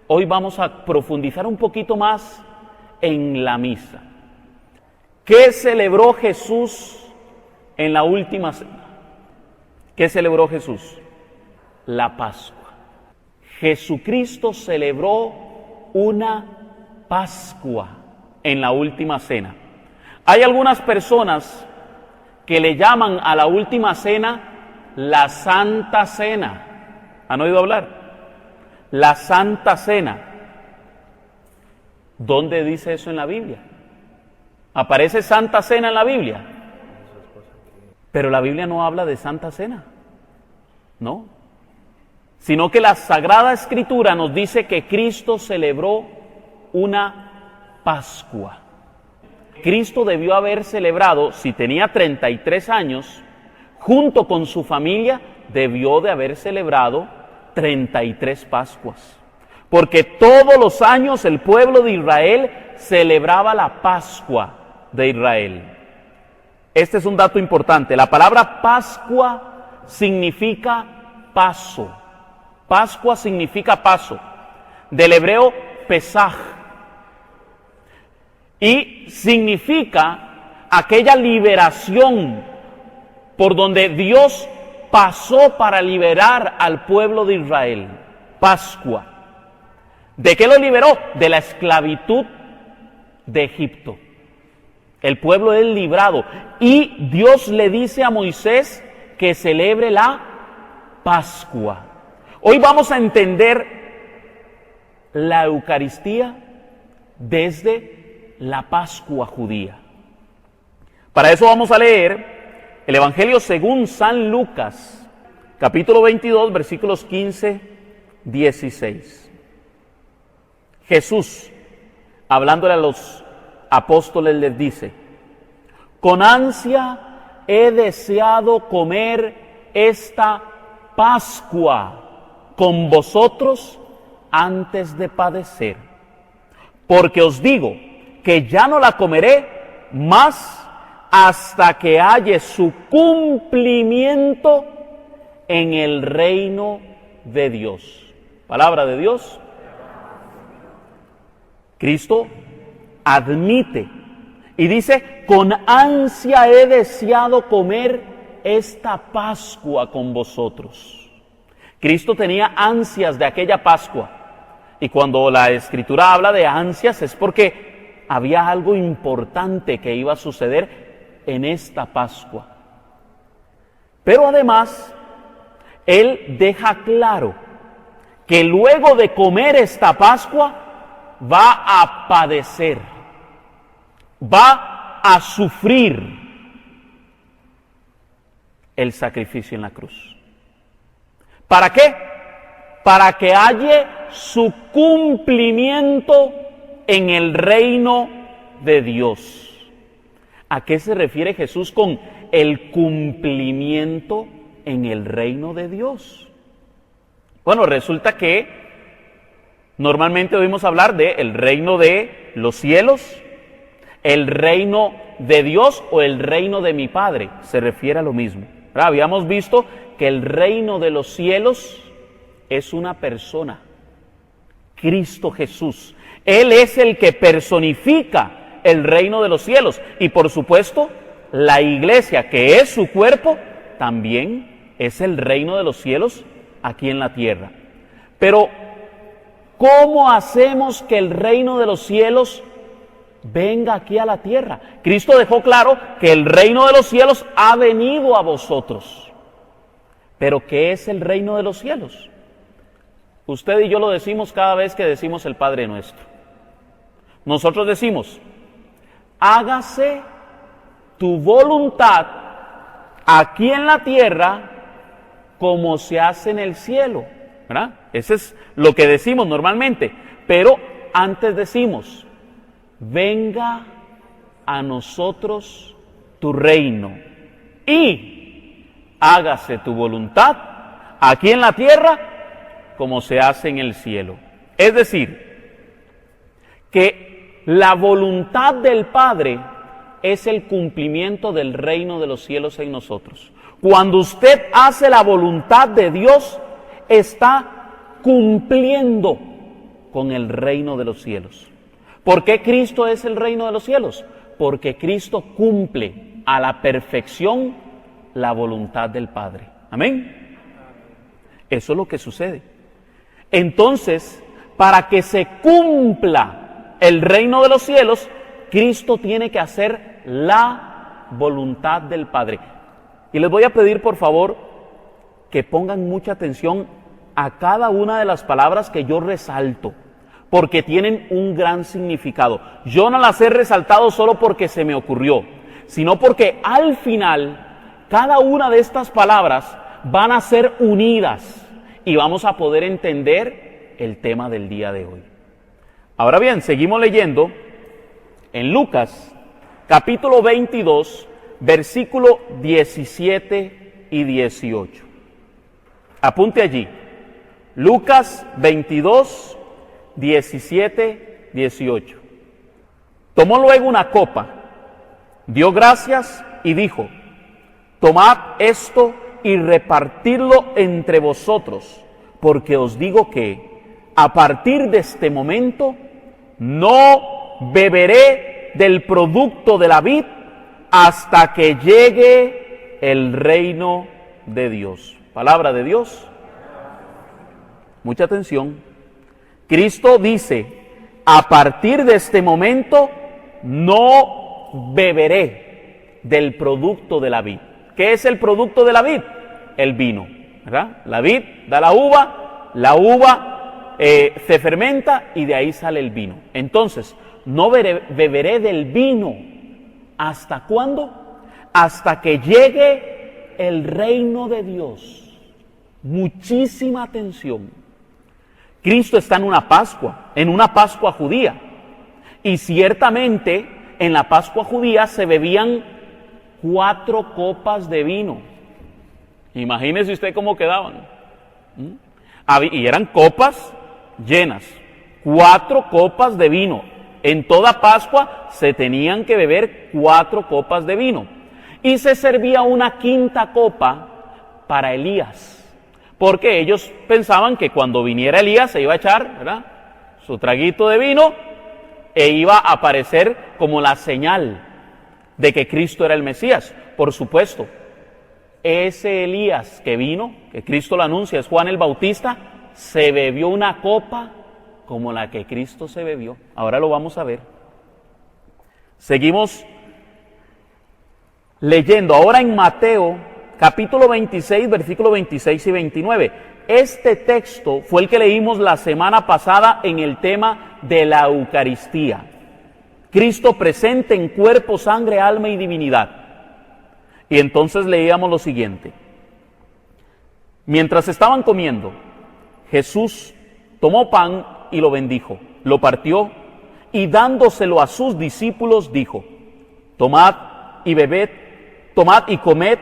Hoy vamos a profundizar un poquito más en la misa. ¿Qué celebró Jesús en la última cena? ¿Qué celebró Jesús? La Pascua. Jesucristo celebró una Pascua en la última cena. Hay algunas personas que le llaman a la última cena la Santa Cena. ¿Han oído hablar? La Santa Cena. ¿Dónde dice eso en la Biblia? ¿Aparece Santa Cena en la Biblia? Pero la Biblia no habla de Santa Cena, ¿no? Sino que la Sagrada Escritura nos dice que Cristo celebró una Pascua. Cristo debió haber celebrado, si tenía 33 años, junto con su familia, debió de haber celebrado 33 Pascuas. Porque todos los años el pueblo de Israel celebraba la Pascua de Israel. Este es un dato importante. La palabra Pascua significa paso. Pascua significa paso. Del hebreo Pesaj. Y significa aquella liberación por donde Dios pasó para liberar al pueblo de Israel. Pascua. ¿De qué lo liberó? De la esclavitud de Egipto. El pueblo es librado. Y Dios le dice a Moisés que celebre la Pascua. Hoy vamos a entender la Eucaristía desde la Pascua judía. Para eso vamos a leer el Evangelio según San Lucas, capítulo 22, versículos 15, 16. Jesús, hablándole a los apóstoles, les dice: con ansia he deseado comer esta Pascua con vosotros antes de padecer, porque os digo que ya no la comeré más hasta que halle su cumplimiento en el reino de Dios. Palabra de Dios. Cristo admite y dice: con ansia he deseado comer esta Pascua con vosotros. Cristo tenía ansias de aquella Pascua. Y cuando la Escritura habla de ansias es porque había algo importante que iba a suceder en esta Pascua. Pero además, Él deja claro que luego de comer esta Pascua va a padecer, va a sufrir el sacrificio en la cruz. ¿Para qué? Para que halle su cumplimiento en el reino de Dios. ¿A qué se refiere Jesús con el cumplimiento en el reino de Dios? Bueno, resulta que normalmente oímos hablar del reino de los cielos, el reino de Dios o el reino de mi Padre. Se refiere a lo mismo. ¿Verdad? Habíamos visto que el reino de los cielos es una persona, Cristo Jesús. Él es el que personifica el reino de los cielos. Y por supuesto, la iglesia, que es su cuerpo, también es el reino de los cielos aquí en la tierra. Pero, ¿cómo hacemos que el reino de los cielos venga aquí a la tierra? Cristo dejó claro que el reino de los cielos ha venido a vosotros. ¿Pero qué es el reino de los cielos? Usted y yo lo decimos cada vez que decimos el Padre Nuestro. Nosotros decimos: hágase tu voluntad aquí en la tierra como se hace en el cielo. ¿Verdad? Eso es lo que decimos normalmente. Pero antes decimos: venga a nosotros tu reino y hágase tu voluntad aquí en la tierra como se hace en el cielo. Es decir, que la voluntad del Padre es el cumplimiento del reino de los cielos en nosotros. Cuando usted hace la voluntad de Dios, está cumpliendo con el reino de los cielos. ¿Por qué Cristo es el reino de los cielos? Porque Cristo cumple a la perfección la voluntad del Padre. Amén. Eso es lo que sucede. Entonces, para que se cumpla el reino de los cielos, Cristo tiene que hacer la voluntad del Padre. Y les voy a pedir, por favor, que pongan mucha atención a cada una de las palabras que yo resalto, porque tienen un gran significado. Yo no las he resaltado solo porque se me ocurrió, sino porque al final, cada una de estas palabras van a ser unidas y vamos a poder entender el tema del día de hoy. Ahora bien, seguimos leyendo en Lucas, capítulo 22, versículo 17 y 18. Apunte allí. Lucas 22, 17, 18. Tomó luego una copa, dio gracias y dijo: tomad esto y repartidlo entre vosotros, porque os digo que a partir de este momento no beberé del producto de la vid hasta que llegue el reino de Dios. Palabra de Dios. Mucha atención. Cristo dice: a partir de este momento no beberé del producto de la vid. ¿Qué es el producto de la vid? El vino, ¿verdad? La vid da la uva se fermenta y de ahí sale el vino. Entonces, no beberé del vino. ¿Hasta cuándo? Hasta que llegue el reino de Dios. Muchísima atención. Cristo está en una Pascua judía. Y ciertamente en la Pascua judía se bebían 4 copas de vino. Imagínese usted cómo quedaban. Y eran copas llenas. 4 copas de vino. En toda Pascua se tenían que beber 4 copas de vino. Y se servía una 5ª copa para Elías. Porque ellos pensaban que cuando viniera Elías se iba a echar, ¿verdad?, su traguito de vino e iba a aparecer como la señal de que Cristo era el Mesías. Por supuesto, ese Elías que vino, que Cristo lo anuncia, es Juan el Bautista, se bebió una copa como la que Cristo se bebió. Ahora lo vamos a ver. Seguimos leyendo ahora en Mateo, capítulo 26, versículos 26 y 29. Este texto fue el que leímos la semana pasada en el tema de la Eucaristía. Cristo presente en cuerpo, sangre, alma y divinidad. Y entonces leíamos lo siguiente. Mientras estaban comiendo, Jesús tomó pan y lo bendijo, lo partió y dándoselo a sus discípulos dijo: tomad y bebed, tomad y comed,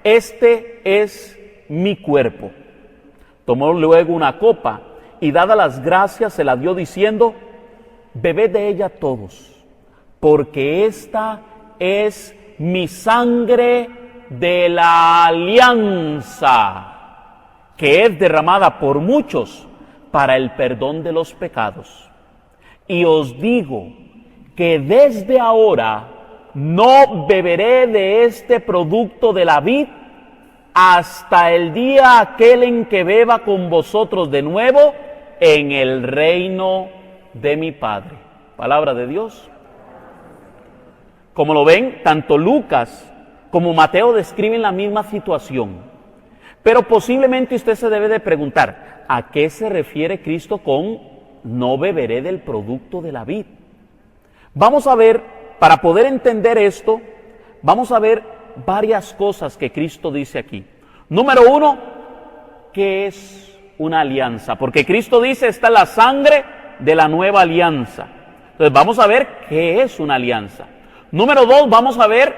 este es mi cuerpo. Tomó luego una copa y dadas las gracias se la dio diciendo: bebed de ella todos, porque esta es mi sangre de la alianza, que es derramada por muchos para el perdón de los pecados. Y os digo que desde ahora no beberé de este producto de la vid hasta el día aquel en que beba con vosotros de nuevo en el reino de mi Padre. Palabra de Dios. Como lo ven, tanto Lucas como Mateo describen la misma situación. Pero posiblemente usted se debe de preguntar, ¿a qué se refiere Cristo con no beberé del producto de la vid? Vamos a ver, para poder entender esto, vamos a ver varias cosas que Cristo dice aquí. Número 1, ¿qué es una alianza? Porque Cristo dice, esta es la sangre de la nueva alianza. Entonces vamos a ver qué es una alianza. Número 2, vamos a ver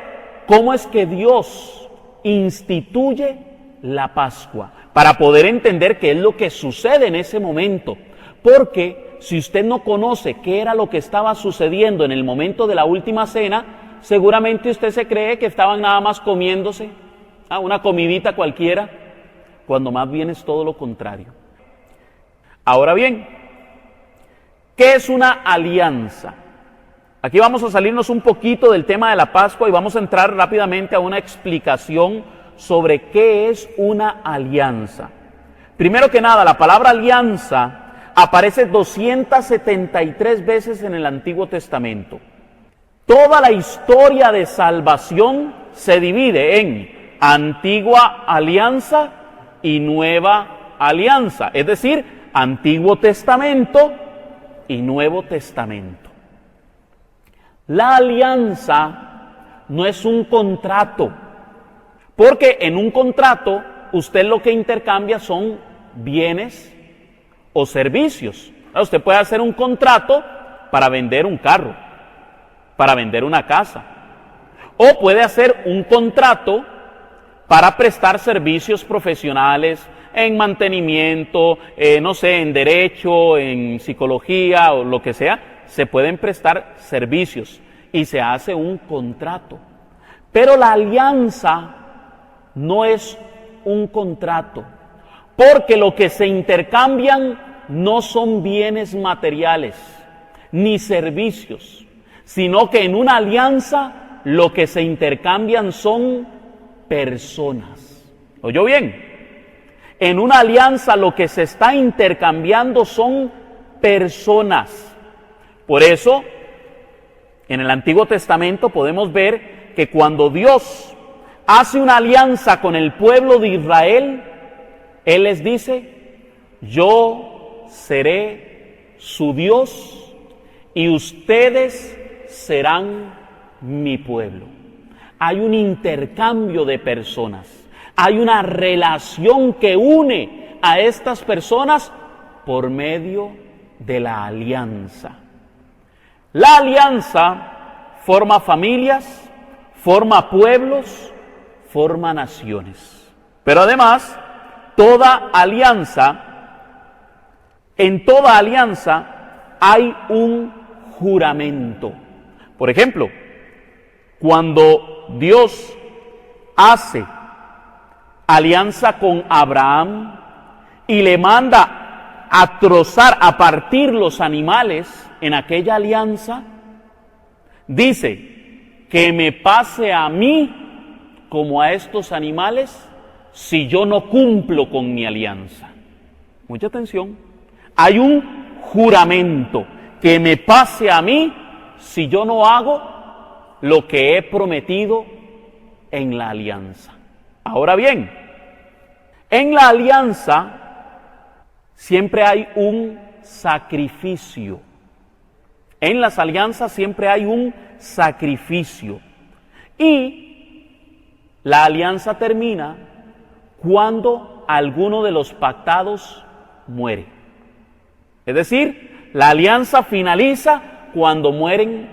cómo es que Dios instituye la Pascua, para poder entender qué es lo que sucede en ese momento. Porque si usted no conoce qué era lo que estaba sucediendo en el momento de la última cena, seguramente usted se cree que estaban nada más comiéndose una comidita cualquiera, cuando más bien es todo lo contrario. Ahora bien, ¿Qué es una alianza? Aquí vamos a salirnos un poquito del tema de la Pascua y vamos a entrar rápidamente a una explicación sobre qué es una alianza. Primero que nada, la palabra alianza aparece 273 veces en el Antiguo Testamento. Toda la historia de salvación se divide en Antigua Alianza y Nueva Alianza, es decir, Antiguo Testamento y Nuevo Testamento. La alianza no es un contrato, porque en un contrato usted lo que intercambia son bienes o servicios. Usted puede hacer un contrato para vender un carro, para vender una casa, o puede hacer un contrato para prestar servicios profesionales en mantenimiento, no sé, en derecho, en psicología o lo que sea. Se pueden prestar servicios y se hace un contrato. Pero la alianza no es un contrato, porque lo que se intercambian no son bienes materiales ni servicios, sino que en una alianza lo que se intercambian son personas. ¿Oyó bien? En una alianza lo que se está intercambiando son personas. Por eso, en el Antiguo Testamento podemos ver que cuando Dios hace una alianza con el pueblo de Israel, Él les dice: yo seré su Dios y ustedes serán mi pueblo. Hay un intercambio de personas, hay una relación que une a estas personas por medio de la alianza. La alianza forma familias, forma pueblos, forma naciones. Pero además, en toda alianza hay un juramento. Por ejemplo, cuando Dios hace alianza con Abraham y le manda a trozar, a partir los animales en aquella alianza, dice: que me pase a mí como a estos animales si yo no cumplo con mi alianza. Mucha atención. Hay un juramento: que me pase a mí si yo no hago lo que he prometido en la alianza. Ahora bien, en la alianza siempre hay un sacrificio. En las alianzas siempre hay un sacrificio. Y la alianza termina cuando alguno de los pactados muere. Es decir, la alianza finaliza cuando mueren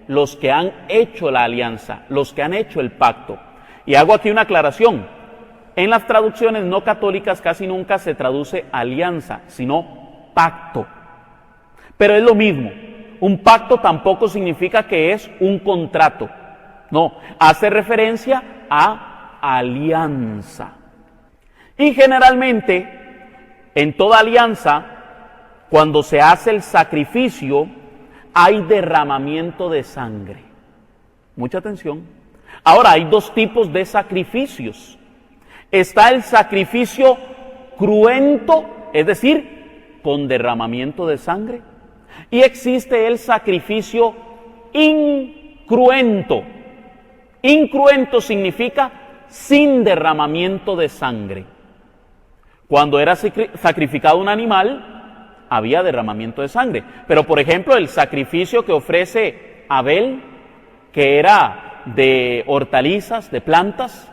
los que han hecho la alianza, los que han hecho el pacto. Y hago aquí una aclaración. En las traducciones no católicas casi nunca se traduce alianza, sino pacto. Pero es lo mismo. Un pacto tampoco significa que es un contrato. No, hace referencia a alianza. Y generalmente, en toda alianza, cuando se hace el sacrificio, hay derramamiento de sangre. Mucha atención. Ahora, hay dos tipos de sacrificios. Está el sacrificio cruento, es decir, con derramamiento de sangre. Y existe el sacrificio incruento. Incruento significa sin derramamiento de sangre. Cuando era sacrificado un animal, había derramamiento de sangre. Pero, por ejemplo, el sacrificio que ofrece Abel, que era de hortalizas, de plantas,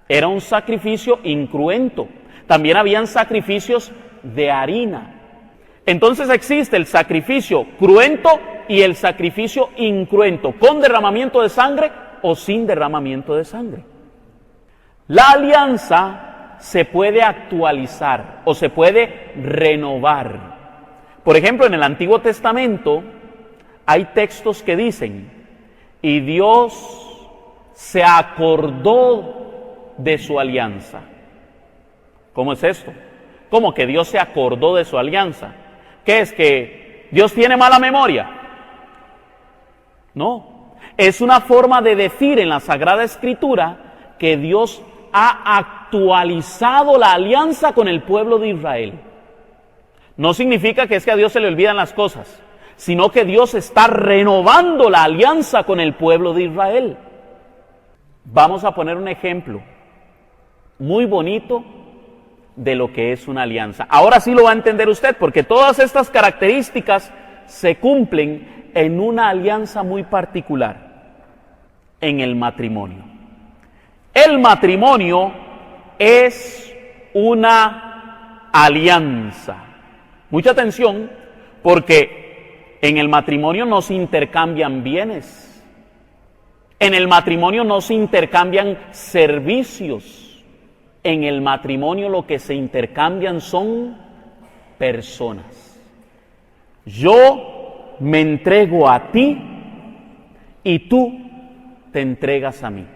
era un sacrificio incruento. También habían sacrificios de harina. Entonces existe el sacrificio cruento y el sacrificio incruento, con derramamiento de sangre o sin derramamiento de sangre. La alianza se puede actualizar o se puede renovar. Por ejemplo, en el Antiguo Testamento hay textos que dicen: y Dios se acordó de su alianza. ¿Cómo es esto? ¿Cómo que Dios se acordó de su alianza? ¿Qué es? Que ¿Dios tiene mala memoria? No, es una forma de decir en la Sagrada Escritura que Dios ha actualizado la alianza con el pueblo de Israel. No significa que es que a Dios se le olvidan las cosas, sino que Dios está renovando la alianza con el pueblo de Israel. Vamos a poner un ejemplo muy bonito de lo que es una alianza. Ahora sí lo va a entender usted, porque todas estas características se cumplen en una alianza muy particular, en el matrimonio. El matrimonio es una alianza. Mucha atención, porque en el matrimonio no se intercambian bienes. En el matrimonio no se intercambian servicios. En el matrimonio lo que se intercambian son personas. Yo me entrego a ti y tú te entregas a mí.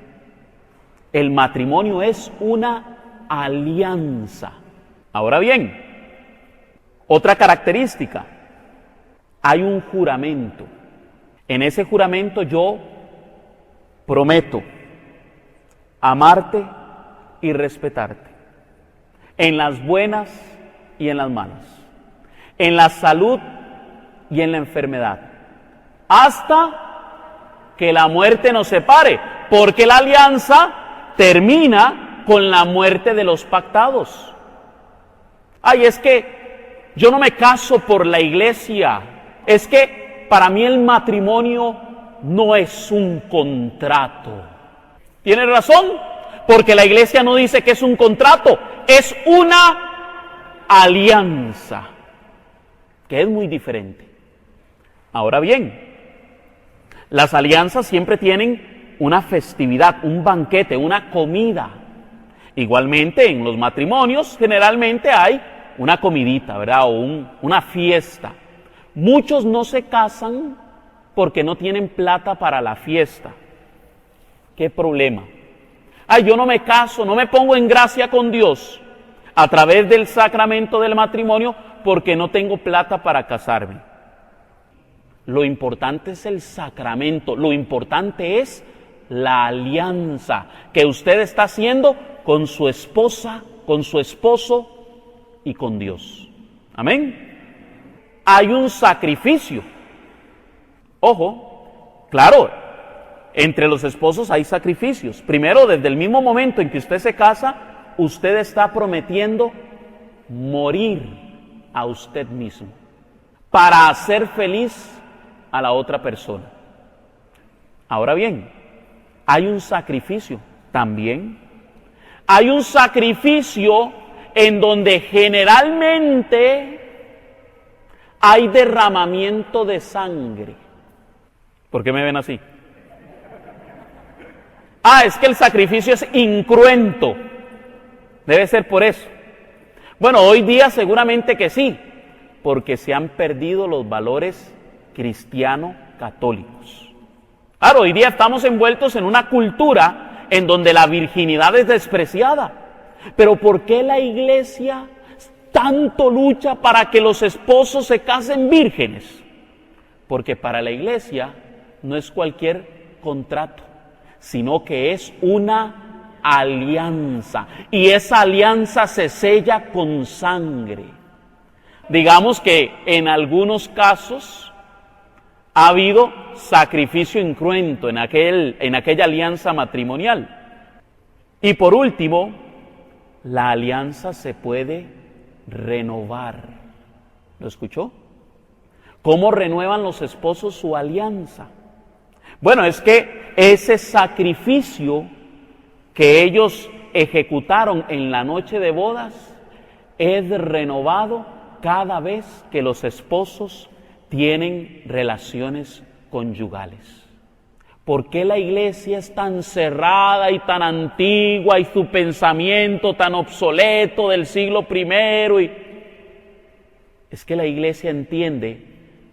El matrimonio es una alianza. Ahora bien, otra característica, hay un juramento. En ese juramento yo prometo amarte y respetarte, en las buenas y en las malas, en la salud y en la enfermedad, hasta que la muerte nos separe, porque la alianza termina con la muerte de los pactados. Ay, es que yo no me caso por la iglesia, es que para mí el matrimonio no es un contrato. ¿Tiene razón? Porque la iglesia no dice que es un contrato, es una alianza, que es muy diferente. Ahora bien, las alianzas siempre tienen una festividad, un banquete, una comida. Igualmente en los matrimonios generalmente hay una comidita, ¿verdad? O una fiesta. Muchos no se casan porque no tienen plata para la fiesta. ¿Qué problema? Ay, yo no me caso, no me pongo en gracia con Dios a través del sacramento del matrimonio porque no tengo plata para casarme. Lo importante es el sacramento, lo importante es la alianza que usted está haciendo con su esposa, con su esposo y con Dios. Amén. Hay un sacrificio. Ojo, claro, entre los esposos hay sacrificios. Primero, desde el mismo momento en que usted se casa, usted está prometiendo morir a usted mismo para hacer feliz a la otra persona. Ahora bien, hay un sacrificio también. Hay un sacrificio en donde generalmente hay derramamiento de sangre. ¿Por qué me ven así? Es que el sacrificio es incruento. Debe ser por eso. Bueno, hoy día seguramente que sí, porque se han perdido los valores cristiano-católicos. Claro, hoy día estamos envueltos en una cultura en donde la virginidad es despreciada. Pero ¿por qué la iglesia tanto lucha para que los esposos se casen vírgenes? Porque para la iglesia no es cualquier contrato, sino que es una alianza, y esa alianza se sella con sangre. Digamos que en algunos casos ha habido sacrificio incruento en aquella alianza matrimonial. Y por último, la alianza se puede renovar. ¿Lo escuchó? ¿Cómo renuevan los esposos su alianza? Bueno, es que ese sacrificio que ellos ejecutaron en la noche de bodas es renovado cada vez que los esposos tienen relaciones conyugales. ¿Por qué la iglesia es tan cerrada y tan antigua y su pensamiento tan obsoleto del siglo I? Es que la iglesia entiende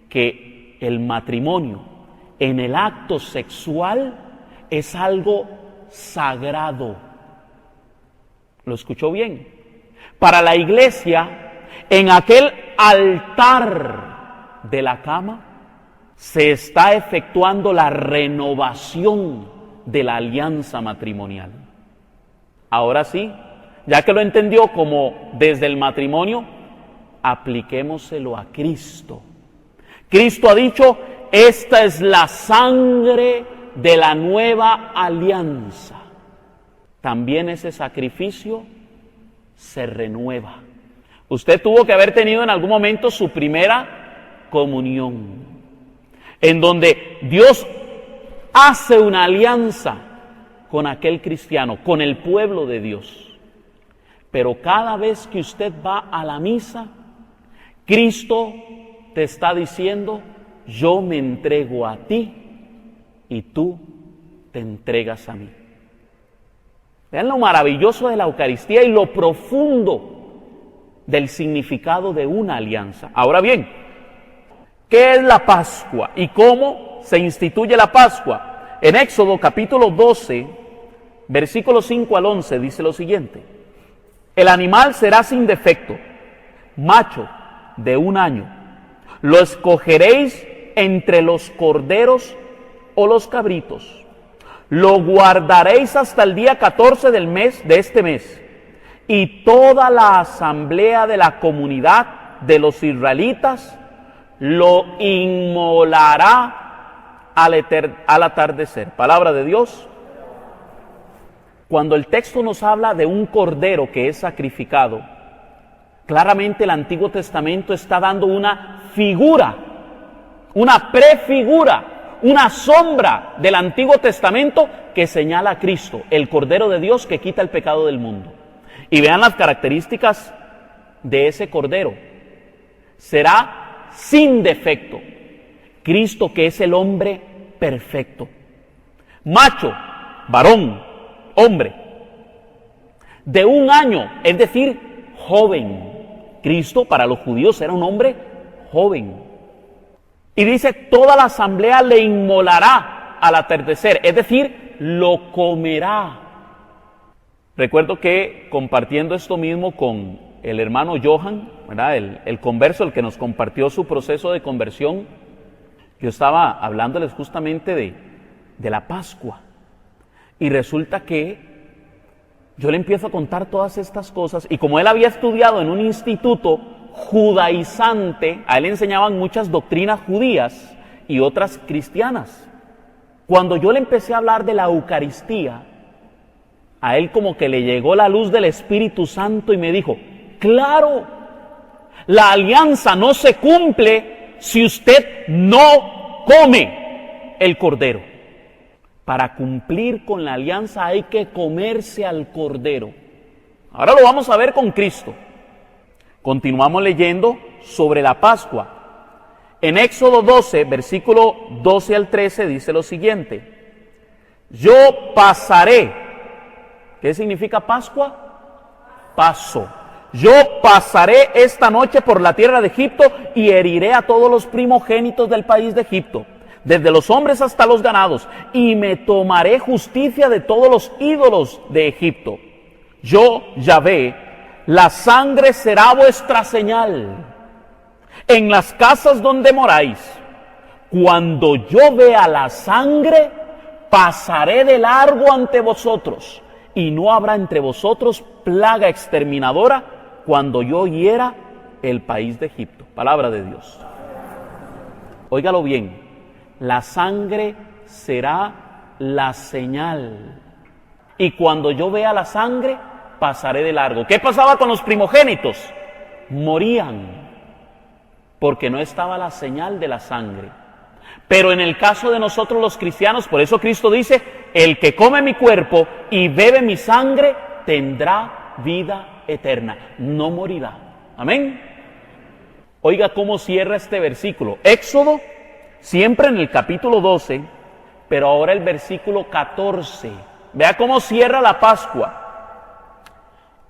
que el matrimonio en el acto sexual es algo sagrado. ¿Lo escuchó bien? Para la iglesia, en aquel altar de la cama, se está efectuando la renovación de la alianza matrimonial. Ahora sí, ya que lo entendió como desde el matrimonio, apliquémoselo a Cristo. Cristo ha dicho, esta es la sangre de la nueva alianza. También ese sacrificio se renueva. Usted tuvo que haber tenido en algún momento su primera comunión, en donde Dios hace una alianza con aquel cristiano, con el pueblo de Dios. Pero cada vez que usted va a la misa, Cristo te está diciendo, yo me entrego a ti y tú te entregas a mí. Vean lo maravilloso de la Eucaristía y lo profundo del significado de una alianza. Ahora bien, ¿qué es la Pascua y cómo se instituye la Pascua? En Éxodo capítulo 12, versículos 5 al 11, dice lo siguiente: el animal será sin defecto, macho de 1 año. Lo escogeréis entre los corderos o los cabritos. Lo guardaréis hasta el día 14 del mes de este mes. Y toda la asamblea de la comunidad de los israelitas lo inmolará al atardecer. Palabra de Dios. Cuando el texto nos habla de un cordero que es sacrificado, claramente el Antiguo Testamento está dando una figura, una prefigura, una sombra del Antiguo Testamento que señala a Cristo, el Cordero de Dios que quita el pecado del mundo. Y vean las características de ese Cordero. Será sin defecto. Cristo, que es el hombre perfecto. Macho, varón, hombre. De 1 año, es decir, joven. Cristo para los judíos era un hombre joven. Y dice, toda la asamblea le inmolará al atardecer, es decir, lo comerá. Recuerdo que compartiendo esto mismo con el hermano Johan, ¿verdad? El converso, el que nos compartió su proceso de conversión, yo estaba hablándoles justamente de la Pascua. Y resulta que yo le empiezo a contar todas estas cosas, y como él había estudiado en un instituto judaizante, a él le enseñaban muchas doctrinas judías y otras cristianas. Cuando yo le empecé a hablar de la Eucaristía, a él como que le llegó la luz del Espíritu Santo y me dijo, claro, la alianza no se cumple si usted no come el cordero. Para cumplir con la alianza hay que comerse al cordero. Ahora lo vamos a ver con Cristo. Continuamos leyendo sobre la Pascua. En Éxodo 12, versículo 12 al 13, dice lo siguiente: yo pasaré. ¿Qué significa Pascua? Paso. Yo pasaré esta noche por la tierra de Egipto y heriré a todos los primogénitos del país de Egipto, desde los hombres hasta los ganados, y me tomaré justicia de todos los ídolos de Egipto. Yo, Yahvé, la sangre será vuestra señal en las casas donde moráis. Cuando yo vea la sangre, pasaré de largo ante vosotros, y no habrá entre vosotros plaga exterminadora cuando yo hiera el país de Egipto. Palabra de Dios. Óigalo bien, la sangre será la señal. Y cuando yo vea la sangre, pasaré de largo. ¿Qué pasaba con los primogénitos? Morían, porque no estaba la señal de la sangre. Pero en el caso de nosotros los cristianos, por eso Cristo dice, el que come mi cuerpo y bebe mi sangre, tendrá vida eterna, no morirá. Amén. Oiga cómo cierra este versículo. Éxodo, siempre en el capítulo 12, pero ahora el versículo 14. Vea cómo cierra la Pascua.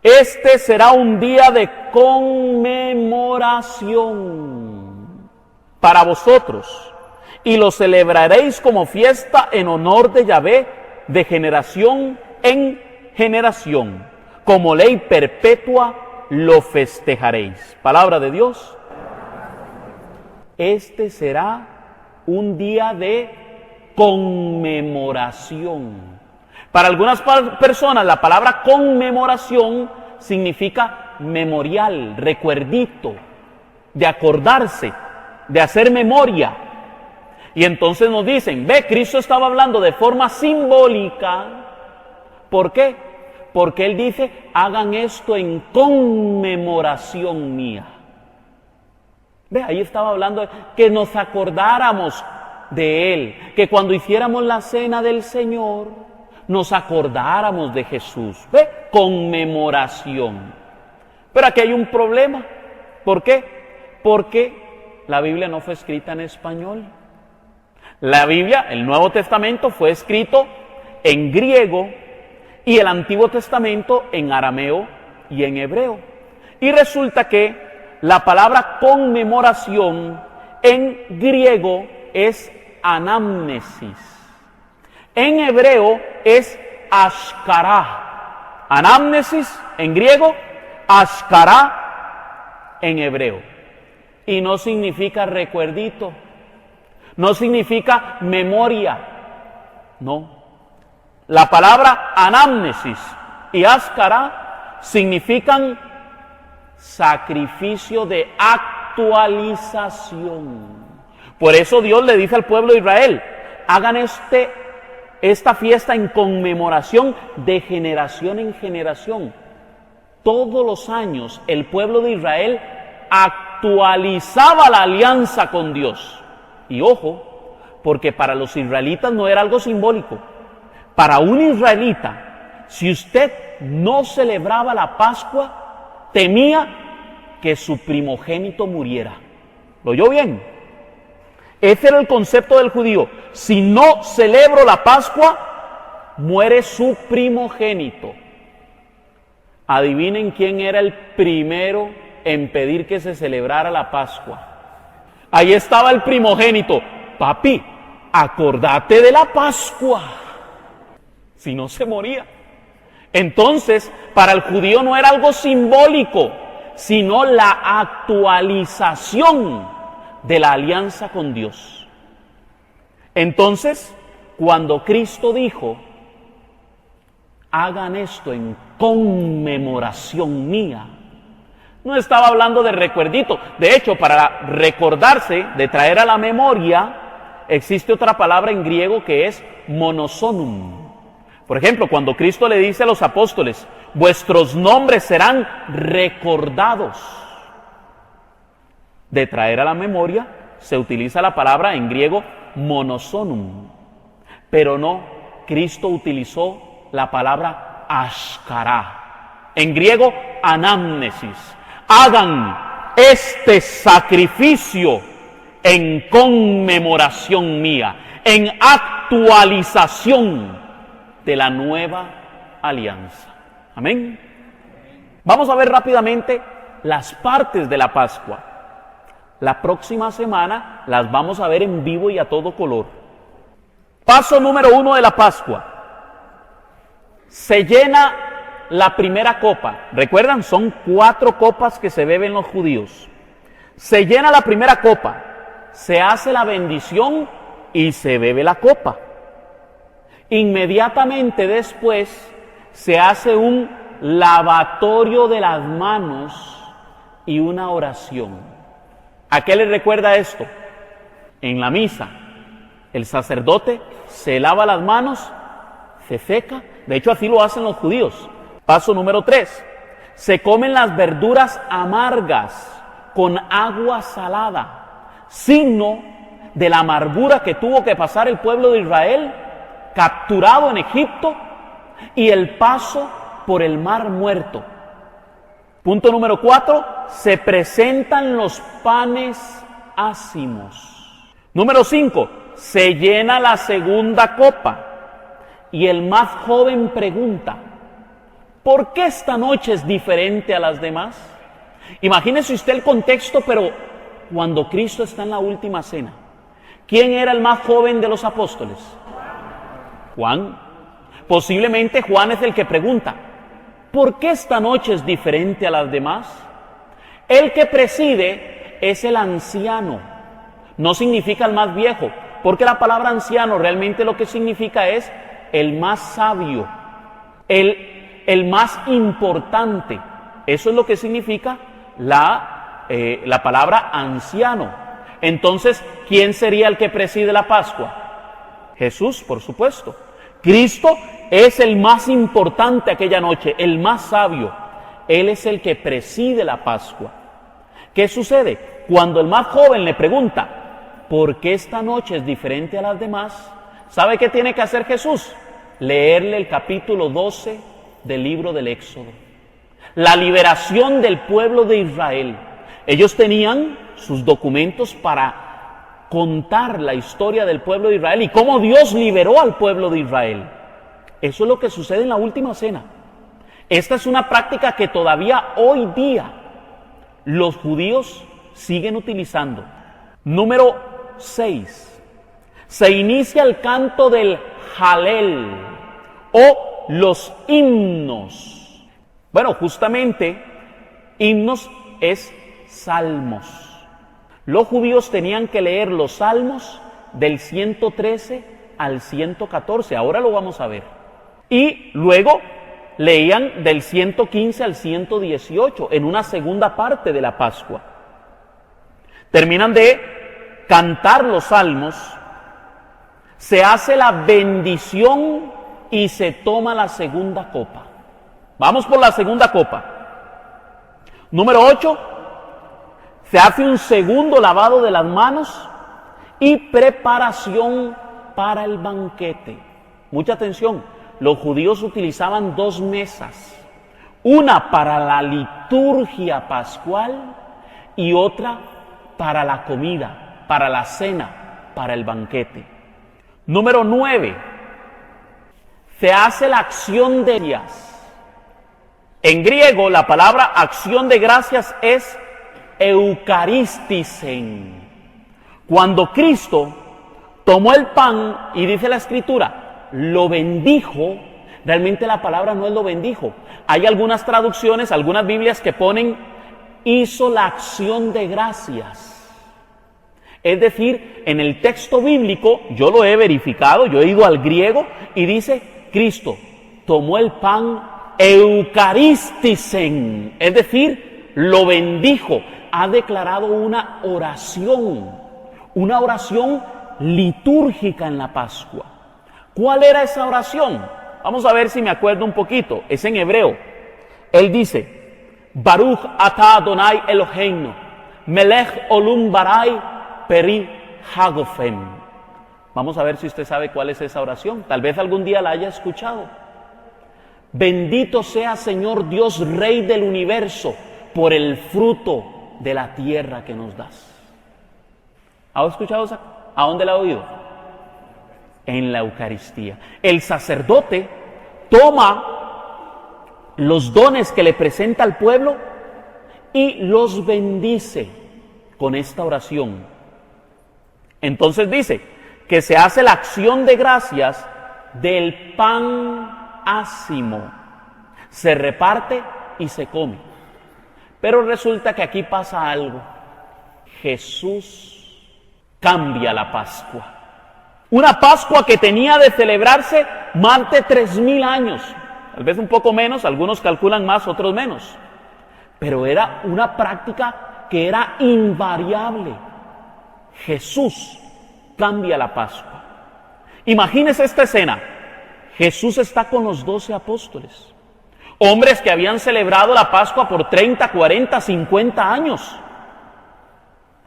Este será un día de conmemoración para vosotros, y lo celebraréis como fiesta en honor de Yahvé de generación en generación. Como ley perpetua lo festejaréis. Palabra de Dios. este será un día de conmemoración. Para algunas personas la palabra conmemoración significa memorial, recuerdito, de acordarse, de hacer memoria. Y entonces nos dicen, ve, Cristo estaba hablando de forma simbólica. ¿Por qué? Porque Él dice, hagan esto en conmemoración mía. Ve, ahí estaba hablando de que nos acordáramos de Él, que cuando hiciéramos la cena del Señor, nos acordáramos de Jesús. Ve, conmemoración. Pero aquí hay un problema. ¿Por qué? Porque la Biblia no fue escrita en español. La Biblia, el Nuevo Testamento, fue escrito en griego y el Antiguo Testamento en arameo y en hebreo. Y resulta que la palabra conmemoración en griego es anamnesis. En hebreo es ashkará. Anamnesis en griego, ashkará en hebreo. Y no significa recuerdito, no significa memoria, no. La palabra anamnesis y ashkará significan sacrificio de actualización. Por eso Dios le dice al pueblo de Israel, hagan esta fiesta en conmemoración de generación en generación. Todos los años el pueblo de Israel actualizaba la alianza con Dios. Y ojo, porque para los israelitas no era algo simbólico. Para un israelita, si usted no celebraba la Pascua, temía que su primogénito muriera. ¿Lo oyó bien? Ese era el concepto del judío. Si no celebro la Pascua, muere su primogénito. Adivinen quién era el primero en pedir que se celebrara la Pascua. Ahí estaba el primogénito. Papi, acordate de la Pascua. Si no, se moría. Entonces, para el judío no era algo simbólico, sino la actualización de la alianza con Dios. Entonces, cuando Cristo dijo, hagan esto en conmemoración mía, no estaba hablando de recuerdito. De hecho, para recordarse, de traer a la memoria, existe otra palabra en griego que es monosonum. Por ejemplo, cuando Cristo le dice a los apóstoles, vuestros nombres serán recordados. De traer a la memoria se utiliza la palabra en griego monosonum. Pero no, Cristo utilizó la palabra ashkará. En griego, anamnesis. Hagan este sacrificio en conmemoración mía, en actualización de la nueva alianza. Amén. Vamos a ver rápidamente las partes de la Pascua. La próxima semana las vamos a ver en vivo y a todo color. Paso número 1 de la Pascua. Se llena la primera copa. ¿Recuerdan? Son 4 copas que se beben los judíos. Se llena la primera copa, se hace la bendición y se bebe la copa. Inmediatamente después se hace un lavatorio de las manos y una oración. ¿A qué le recuerda esto? En la misa, el sacerdote se lava las manos, se seca. De hecho, así lo hacen los judíos. Paso número 3. Se comen las verduras amargas con agua salada, signo de la amargura que tuvo que pasar el pueblo de Israel, capturado en Egipto, y el paso por el mar muerto. Punto número 4. Se presentan los panes ácimos. Número 5. Se llena la segunda copa y el más joven pregunta, ¿por qué esta noche es diferente a las demás? Imagínese usted el contexto, pero cuando Cristo está en la última cena, ¿quién era el más joven de los apóstoles? Juan. Posiblemente Juan es el que pregunta, ¿por qué esta noche es diferente a las demás? El que preside es el anciano, No significa el más viejo, porque la palabra anciano realmente lo que significa es el más sabio, el más importante. Eso es lo que significa la palabra anciano. Entonces, ¿quién sería el que preside la Pascua? Jesús, por supuesto. Cristo es el más importante aquella noche, el más sabio. Él es el que preside la Pascua. ¿Qué sucede? Cuando el más joven le pregunta, ¿por qué esta noche es diferente a las demás? ¿Sabe qué tiene que hacer Jesús? Leerle el capítulo 12 del libro del Éxodo. La liberación del pueblo de Israel. Ellos tenían sus documentos para contar la historia del pueblo de Israel y cómo Dios liberó al pueblo de Israel. Eso es lo que sucede en la última cena. Esta es una práctica que todavía hoy día los judíos siguen utilizando. Número 6. Se inicia el canto del Halel o los himnos. Bueno, justamente, himnos es salmos. Los judíos tenían que leer los salmos del 113 al 114, ahora lo vamos a ver. Y luego leían del 115 al 118, en una segunda parte de la Pascua. Terminan de cantar los salmos, se hace la bendición y se toma la segunda copa. Vamos por la segunda copa. Número 8, se hace un segundo lavado de las manos y preparación para el banquete. Mucha atención, los judíos utilizaban 2 mesas, una para la liturgia pascual y otra para la comida, para la cena, para el banquete. Número 9, se hace la acción de gracias. En griego, la palabra acción de gracias es eucaristisen. Cuando Cristo tomó el pan, y dice la Escritura, lo bendijo, realmente la palabra no es lo bendijo. Hay algunas traducciones, algunas Biblias que ponen, hizo la acción de gracias. Es decir, en el texto bíblico, yo lo he verificado, yo he ido al griego, y dice, Cristo tomó el pan, eucaristisen, es decir, lo bendijo, ha declarado una oración litúrgica en la Pascua. ¿Cuál era esa oración? Vamos a ver si me acuerdo un poquito, es en hebreo. Él dice, Baruch atah Adonai Eloheinu, melech olam barai peri hagofem. Vamos a ver si usted sabe cuál es esa oración, tal vez algún día la haya escuchado. Bendito sea Señor Dios, Rey del universo, por el fruto de la tierra que nos das. ¿Ha escuchado esa? ¿A dónde la ha oído? En la Eucaristía. El sacerdote toma los dones que le presenta al pueblo y los bendice con esta oración. Entonces dice que se hace la acción de gracias del pan ácimo, se reparte y se come. Pero resulta que aquí pasa algo. Jesús cambia la Pascua. Una Pascua que tenía de celebrarse más de 3000 años, tal vez un poco menos, algunos calculan más, otros menos. Pero era una práctica que era invariable. Jesús cambia la Pascua. Imagínese esta escena. Jesús está con los 12 apóstoles, hombres que habían celebrado la Pascua por 30, 40, 50 años,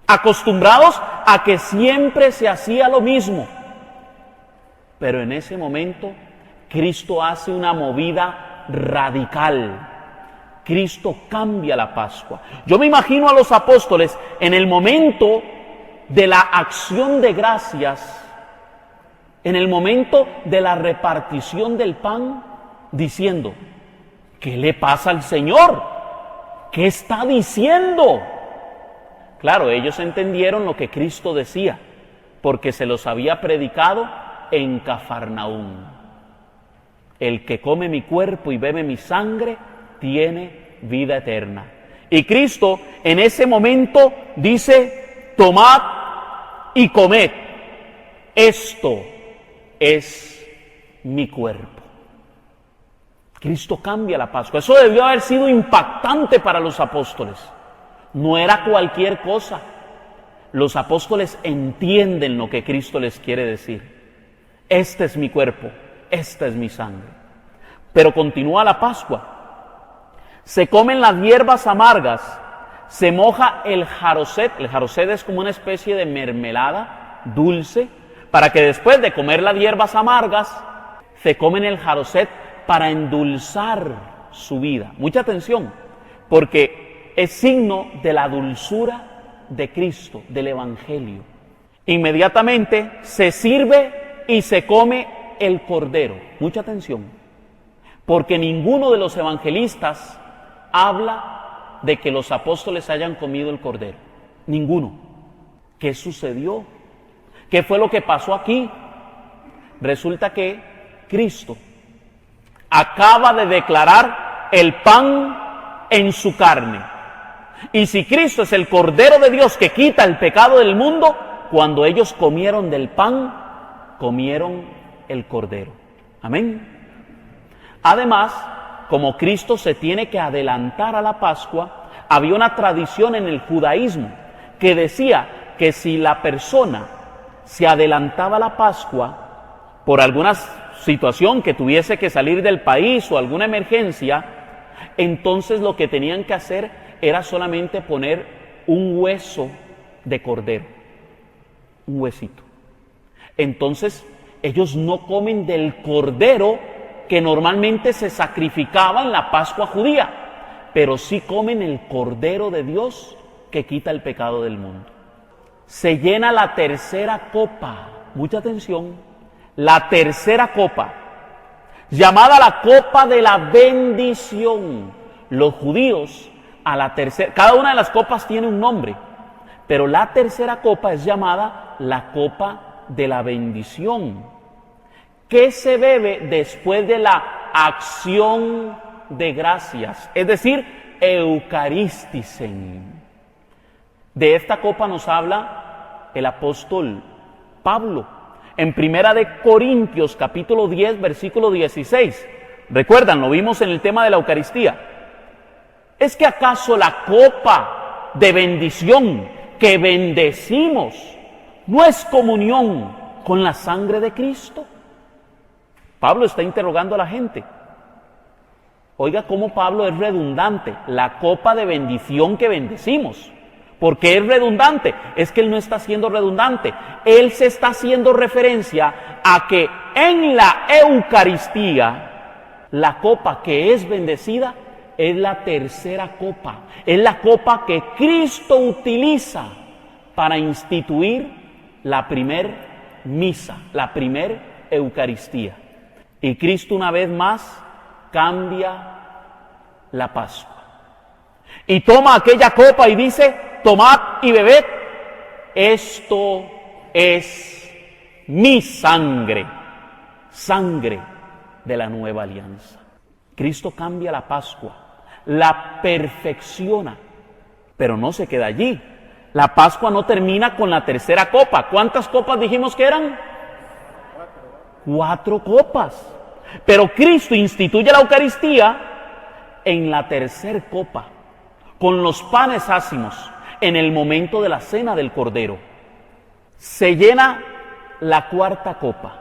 acostumbrados a que siempre se hacía lo mismo. Pero en ese momento, Cristo hace una movida radical. Cristo cambia la Pascua. Yo me imagino a los apóstoles en el momento de la acción de gracias, en el momento de la repartición del pan, diciendo, ¿qué le pasa al Señor? ¿Qué está diciendo? Claro, ellos entendieron lo que Cristo decía, porque se los había predicado en Cafarnaúm. El que come mi cuerpo y bebe mi sangre, tiene vida eterna. Y Cristo en ese momento dice, tomad y comed, esto es mi cuerpo. Cristo cambia la Pascua. Eso debió haber sido impactante para los apóstoles. No era cualquier cosa. Los apóstoles entienden lo que Cristo les quiere decir. Este es mi cuerpo, esta es mi sangre. Pero continúa la Pascua. Se comen las hierbas amargas, se moja el jarocet. El jarocet es como una especie de mermelada dulce, para que después de comer las hierbas amargas, se comen el jarocet para endulzar su vida. Mucha atención, porque es signo de la dulzura de Cristo, del Evangelio. Inmediatamente se sirve y se come el cordero. Mucha atención, porque ninguno de los evangelistas habla de que los apóstoles hayan comido el cordero. Ninguno. ¿Qué sucedió? ¿Qué fue lo que pasó aquí? Resulta que Cristo acaba de declarar el pan en su carne. Y si Cristo es el Cordero de Dios que quita el pecado del mundo, cuando ellos comieron del pan, comieron el cordero. Amén. Además, como Cristo se tiene que adelantar a la Pascua, había una tradición en el judaísmo que decía que si la persona se adelantaba a la Pascua por alguna situación que tuviese que salir del país o alguna emergencia, entonces lo que tenían que hacer era solamente poner un hueso de cordero, un huesito. Entonces ellos no comen del cordero que normalmente se sacrificaba en la Pascua judía, pero sí comen el Cordero de Dios que quita el pecado del mundo. Se llena la tercera copa, mucha atención, la tercera copa, llamada la copa de la bendición. Los judíos a la tercera, cada una de las copas tiene un nombre, pero la tercera copa es llamada la copa de la bendición. ¿Qué se bebe después de la acción de gracias? Es decir, eucaristisen. De esta copa nos habla el apóstol Pablo en Primera de Corintios capítulo 10 versículo 16. Recuerdan, lo vimos en el tema de la Eucaristía. ¿Es que acaso la copa de bendición que bendecimos no es comunión con la sangre de Cristo? Pablo está interrogando a la gente. Oiga cómo Pablo es redundante. La copa de bendición que bendecimos. ¿Por qué es redundante? Es que él no está siendo redundante. Él se está haciendo referencia a que en la Eucaristía, la copa que es bendecida es la tercera copa. Es la copa que Cristo utiliza para instituir la primer misa, la primer Eucaristía. Y Cristo una vez más cambia la Pascua. Y toma aquella copa y dice, tomad y bebed, esto es mi sangre, sangre de la nueva alianza. Cristo cambia la Pascua, la perfecciona, pero no se queda allí. La Pascua no termina con la tercera copa. ¿Cuántas copas dijimos que eran? 4 copas. Pero Cristo instituye la Eucaristía en la tercera copa, con los panes ácimos, en el momento de la cena del Cordero. Se llena la cuarta copa.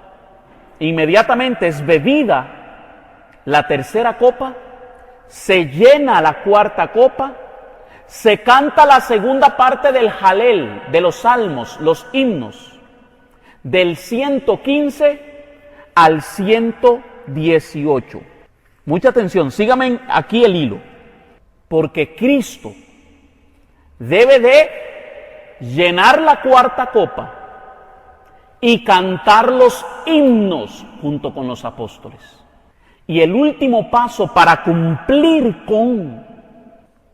Inmediatamente es bebida la tercera copa, se llena la cuarta copa, se canta la segunda parte del Jalel, de los salmos, los himnos, del 115 al 118. Mucha atención, síganme aquí el hilo, porque Cristo debe de llenar la cuarta copa y cantar los himnos junto con los apóstoles. Y el último paso para cumplir con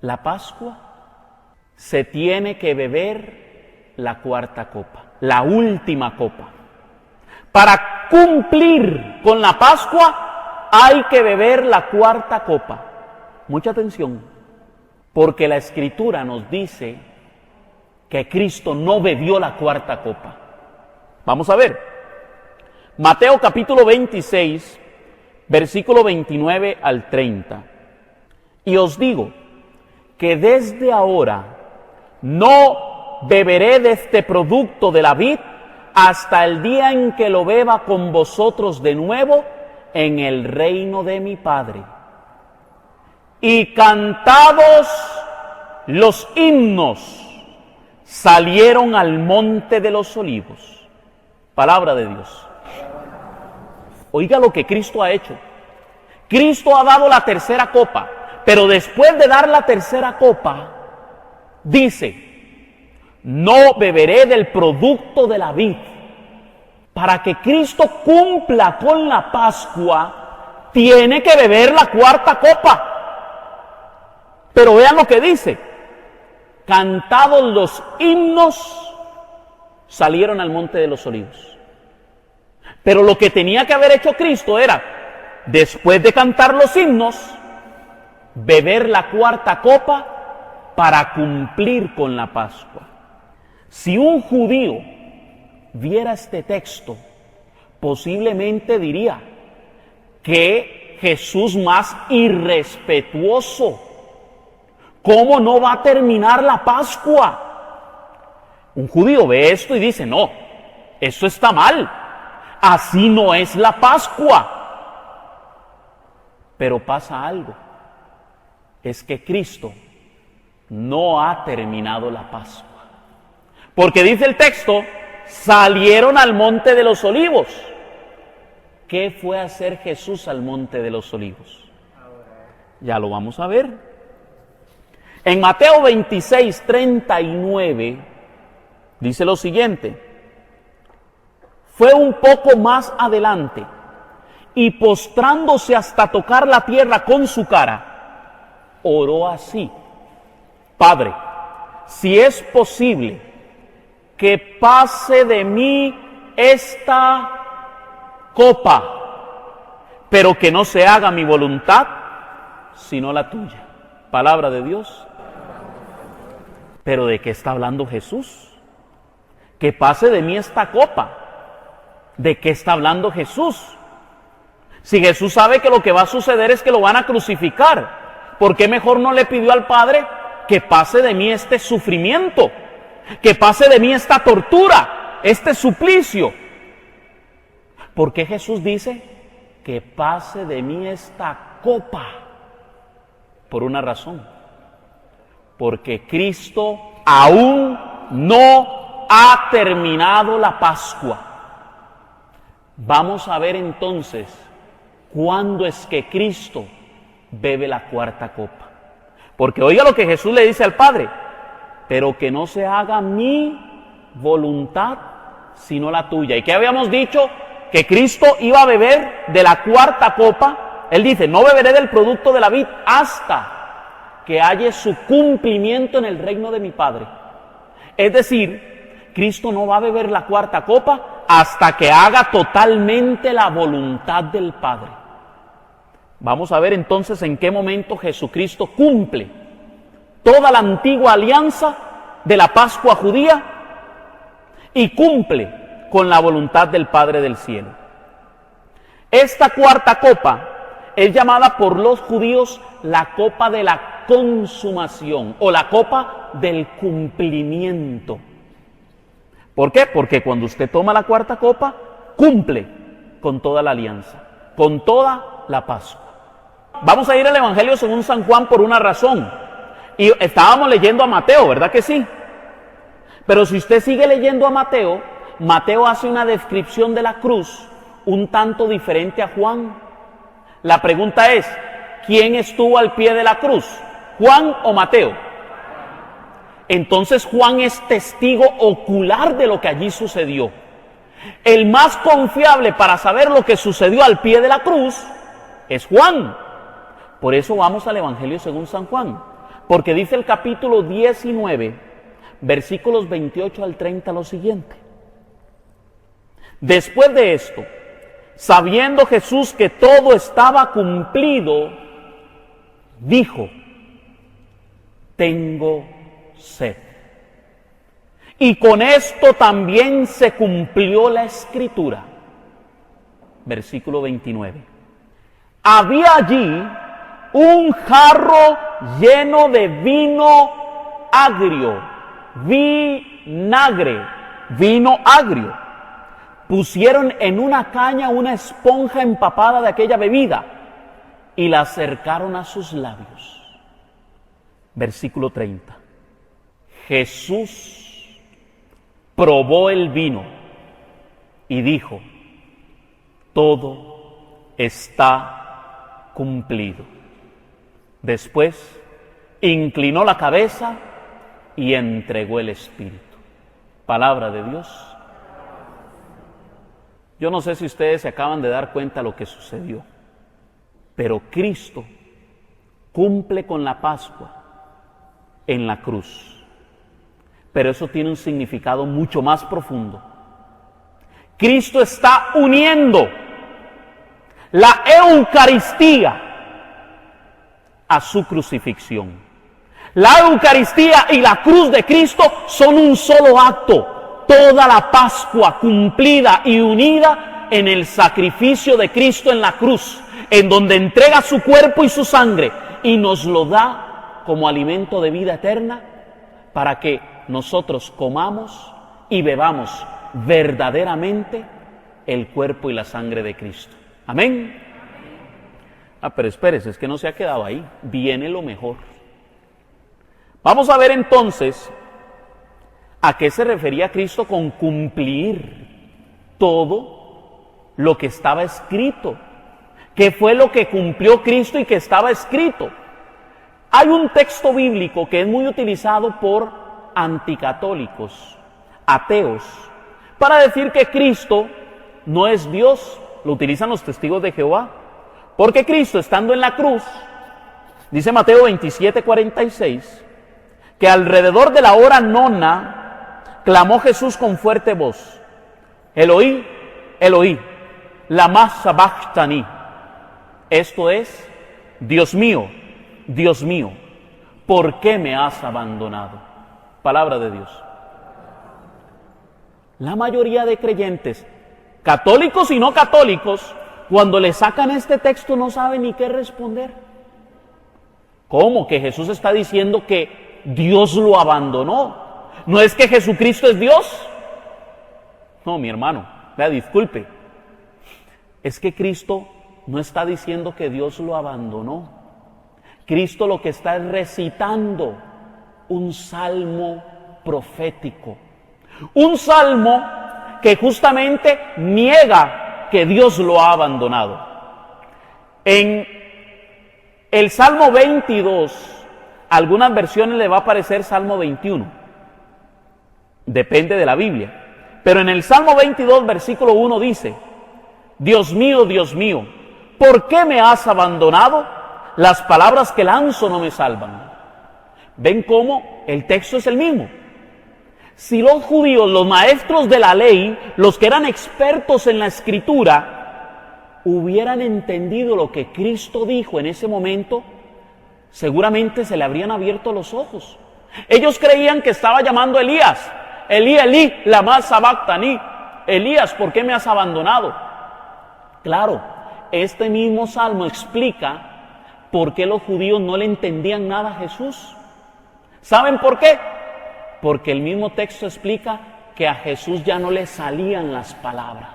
la Pascua, se tiene que beber la cuarta copa, la última copa. Para cumplir con la Pascua hay que beber la cuarta copa. Mucha atención, porque la Escritura nos dice que Cristo no bebió la cuarta copa. Vamos a ver. Mateo capítulo 26, versículo 29 al 30. Y os digo que desde ahora no beberé de este producto de la vid hasta el día en que lo beba con vosotros de nuevo en el reino de mi Padre. Y cantados los himnos, salieron al monte de los olivos. Palabra de Dios. Oiga lo que Cristo ha hecho. Cristo ha dado la tercera copa, pero después de dar la tercera copa, dice, no beberé del producto de la vid. Para que Cristo cumpla con la Pascua, tiene que beber la cuarta copa. Pero vean lo que dice. Cantados los himnos, salieron al monte de los olivos. Pero lo que tenía que haber hecho Cristo era, después de cantar los himnos, beber la cuarta copa para cumplir con la Pascua. Si un judío viera este texto, posiblemente diría que Jesús más irrespetuoso. ¿Cómo no va a terminar la Pascua? Un judío ve esto y dice, no, eso está mal. Así no es la Pascua. Pero pasa algo. Es que Cristo no ha terminado la Pascua. Porque dice el texto, salieron al monte de los olivos. ¿Qué fue a hacer Jesús al monte de los olivos? Ya lo vamos a ver. En Mateo 26, 39, dice lo siguiente. Fue un poco más adelante y postrándose hasta tocar la tierra con su cara, oró así: Padre, si es posible, que pase de mí esta copa, pero que no se haga mi voluntad, sino la tuya. Palabra de Dios. ¿Pero de qué está hablando Jesús? Que pase de mí esta copa. ¿De qué está hablando Jesús? Si Jesús sabe que lo que va a suceder es que lo van a crucificar, ¿por qué mejor no le pidió al Padre que pase de mí este sufrimiento? Que pase de mí esta tortura, este suplicio. ¿Por qué Jesús dice que pase de mí esta copa? Por una razón. Porque Cristo aún no ha terminado la Pascua. Vamos a ver entonces cuándo es que Cristo bebe la cuarta copa. Porque oiga lo que Jesús le dice al Padre: pero que no se haga mi voluntad, sino la tuya. ¿Y qué habíamos dicho? Que Cristo iba a beber de la cuarta copa. Él dice, no beberé del producto de la vid hasta que haya su cumplimiento en el reino de mi Padre. Es decir, Cristo no va a beber la cuarta copa hasta que haga totalmente la voluntad del Padre. Vamos a ver entonces en qué momento Jesucristo cumple toda la antigua alianza de la Pascua judía y cumple con la voluntad del Padre del cielo. Esta cuarta copa es llamada por los judíos la copa de la consumación o la copa del cumplimiento. ¿Por qué? Porque cuando usted toma la cuarta copa, cumple con toda la alianza, con toda la Pascua. Vamos a ir al Evangelio según San Juan por una razón. Y estábamos leyendo a Mateo, ¿verdad que sí? Pero si usted sigue leyendo a Mateo, Mateo hace una descripción de la cruz un tanto diferente a Juan. La pregunta es, ¿quién estuvo al pie de la cruz? ¿Juan o Mateo? Entonces Juan es testigo ocular de lo que allí sucedió. El más confiable para saber lo que sucedió al pie de la cruz es Juan. Por eso vamos al Evangelio según San Juan. Porque dice el capítulo 19, versículos 28 al 30 lo siguiente. Después de esto, sabiendo Jesús que todo estaba cumplido, dijo: tengo sed. Y con esto también se cumplió la Escritura. Versículo 29. Había allí un jarro lleno de vino agrio, vinagre, vino agrio. Pusieron en una caña una esponja empapada de aquella bebida y la acercaron a sus labios. Versículo 30. Jesús probó el vino y dijo: todo está cumplido. Después inclinó la cabeza y entregó el Espíritu. Palabra de Dios. Yo no sé si ustedes se acaban de dar cuenta de lo que sucedió, pero Cristo cumple con la Pascua en la cruz. Pero eso tiene un significado mucho más profundo. Cristo está uniendo la Eucaristía a su crucifixión. La Eucaristía y la cruz de Cristo son un solo acto. Toda la Pascua cumplida y unida en el sacrificio de Cristo en la cruz, en donde entrega su cuerpo y su sangre y nos lo da como alimento de vida eterna para que nosotros comamos y bebamos verdaderamente el cuerpo y la sangre de Cristo. Amén. Pero espérese, es que no se ha quedado ahí. Viene lo mejor. Vamos a ver entonces a qué se refería Cristo con cumplir todo lo que estaba escrito. ¿Qué fue lo que cumplió Cristo y que estaba escrito? Hay un texto bíblico que es muy utilizado por anticatólicos, ateos, para decir que Cristo no es Dios. Lo utilizan los testigos de Jehová. Porque Cristo, estando en la cruz, dice Mateo 27:46, que alrededor de la hora nona clamó Jesús con fuerte voz: Eloí, Eloí, lama sabachthani. Esto es: Dios mío, Dios mío, ¿por qué me has abandonado? Palabra de Dios. La mayoría de creyentes, católicos y no católicos, cuando le sacan este texto no saben ni qué responder. ¿Cómo? ¿Que Jesús está diciendo que Dios lo abandonó? ¿No es que Jesucristo es Dios? No, mi hermano, vea, disculpe. Es que Cristo no está diciendo que Dios lo abandonó. Cristo lo que está es recitando un salmo profético. Un salmo que justamente niega que Dios lo ha abandonado. En el Salmo 22, algunas versiones le va a aparecer Salmo 21. Depende de la Biblia. Pero en el Salmo 22, versículo 1 dice: Dios mío, ¿por qué me has abandonado? Las palabras que lanzo no me salvan. ¿Ven cómo el texto es el mismo? Si los judíos, los maestros de la ley, los que eran expertos en la Escritura, hubieran entendido lo que Cristo dijo en ese momento, seguramente se le habrían abierto los ojos. Ellos creían que estaba llamando a Elías. Elí, Elí, lama sabachthani. Elías, ¿por qué me has abandonado? Claro, este mismo salmo explica por qué los judíos no le entendían nada a Jesús. ¿Saben por qué? Porque el mismo texto explica que a Jesús ya no le salían las palabras.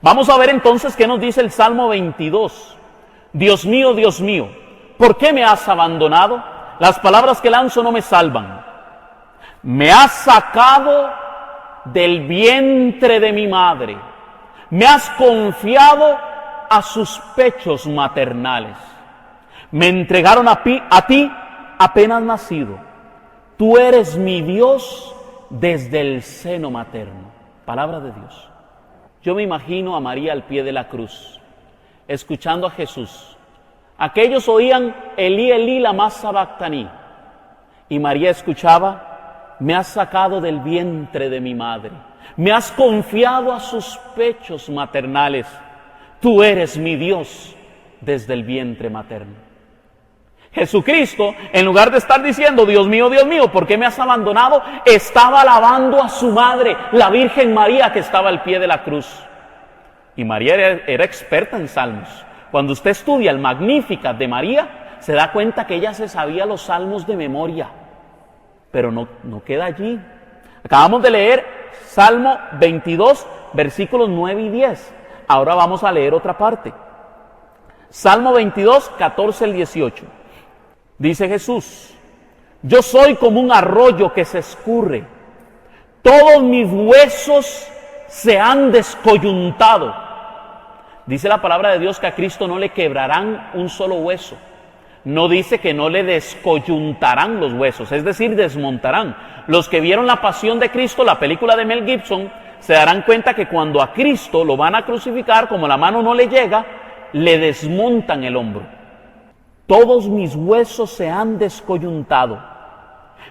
Vamos a ver entonces qué nos dice el Salmo 22. Dios mío, ¿por qué me has abandonado? Las palabras que lanzo no me salvan. Me has sacado del vientre de mi madre. Me has confiado a sus pechos maternales. Me entregaron a ti apenas nacido. Tú eres mi Dios desde el seno materno. Palabra de Dios. Yo me imagino a María al pie de la cruz, escuchando a Jesús. Aquellos oían Elí, Elí, lama sabachthani. Y María escuchaba: me has sacado del vientre de mi madre. Me has confiado a sus pechos maternales. Tú eres mi Dios desde el vientre materno. Jesucristo, en lugar de estar diciendo, Dios mío, ¿por qué me has abandonado?, estaba alabando a su madre, la Virgen María, que estaba al pie de la cruz. Y María era experta en salmos. Cuando usted estudia el Magnificat de María, se da cuenta que ella se sabía los salmos de memoria. Pero no queda allí. Acabamos de leer Salmo 22, versículos 9 y 10. Ahora vamos a leer otra parte. Salmo 22, 14 al 18. Dice Jesús: yo soy como un arroyo que se escurre, todos mis huesos se han descoyuntado. Dice la palabra de Dios que a Cristo no le quebrarán un solo hueso. No dice que no le descoyuntarán los huesos, es decir, desmontarán. Los que vieron La Pasión de Cristo, la película de Mel Gibson, se darán cuenta que cuando a Cristo lo van a crucificar, como la mano no le llega, le desmontan el hombro. Todos mis huesos se han descoyuntado.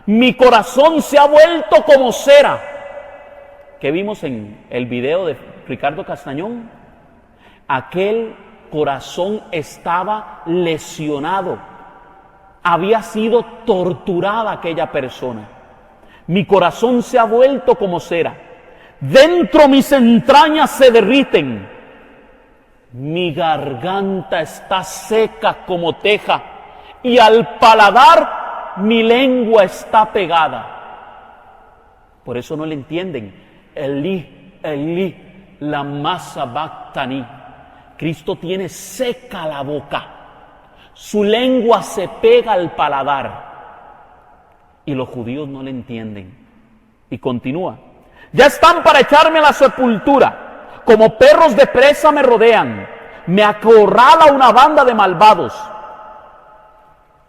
Mi corazón se ha vuelto como cera. ¿Qué vimos en el video de Ricardo Castañón? Aquel corazón estaba lesionado. Había sido torturada aquella persona. Mi corazón se ha vuelto como cera. Dentro mis entrañas se derriten. Mi garganta está seca como teja, y al paladar mi lengua está pegada. Por eso no le entienden. Elí, Elí, lama sabactani. Cristo tiene seca la boca, su lengua se pega al paladar, y los judíos no le entienden. Y continúa: ya están para echarme a la sepultura. Como perros de presa me rodean, me acorrala una banda de malvados.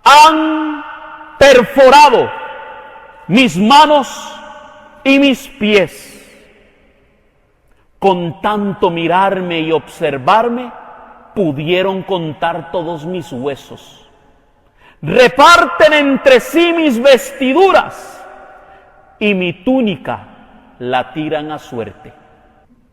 Han perforado mis manos y mis pies. Con tanto mirarme y observarme, pudieron contar todos mis huesos. Reparten entre sí mis vestiduras, y mi túnica la tiran a suerte.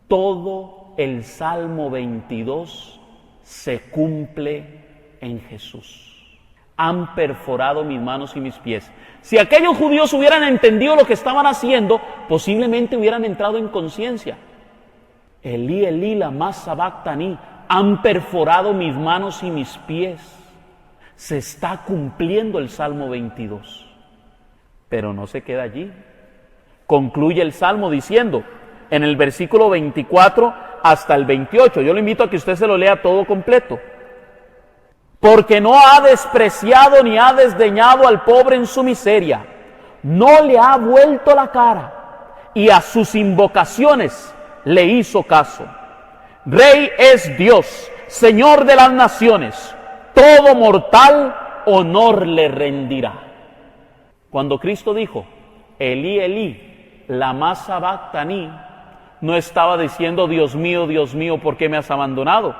Todo el Salmo 22 se cumple en Jesús. Han perforado mis manos y mis pies. Si aquellos judíos hubieran entendido lo que estaban haciendo, posiblemente hubieran entrado en conciencia. Elí, Elí, lama sabactani. Han perforado mis manos y mis pies. Se está cumpliendo el Salmo 22. Pero no se queda allí. Concluye el Salmo diciendo, en el versículo 24 hasta el 28. Yo le invito a que usted se lo lea todo completo. Porque no ha despreciado ni ha desdeñado al pobre en su miseria. No le ha vuelto la cara, y a sus invocaciones le hizo caso. Rey es Dios, Señor de las naciones. Todo mortal honor le rendirá. Cuando Cristo dijo, Elí, Elí, lama sabactani, no estaba diciendo, Dios mío, ¿por qué me has abandonado?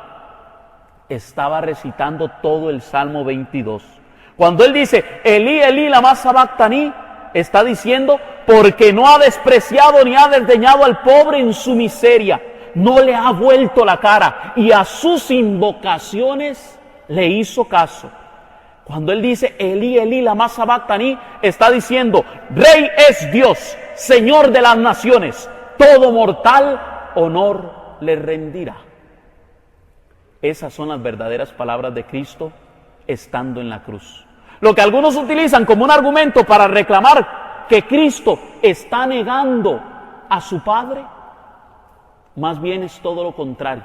Estaba recitando todo el Salmo 22. Cuando él dice, Elí, Elí, lama sabactani, está diciendo, porque no ha despreciado ni ha desdeñado al pobre en su miseria, no le ha vuelto la cara, y a sus invocaciones le hizo caso. Cuando él dice, Elí, Elí, lama sabactani, está diciendo, Rey es Dios, Señor de las naciones. Todo mortal honor le rendirá. Esas son las verdaderas palabras de Cristo estando en la cruz. Lo que algunos utilizan como un argumento para reclamar que Cristo está negando a su Padre, más bien es todo lo contrario.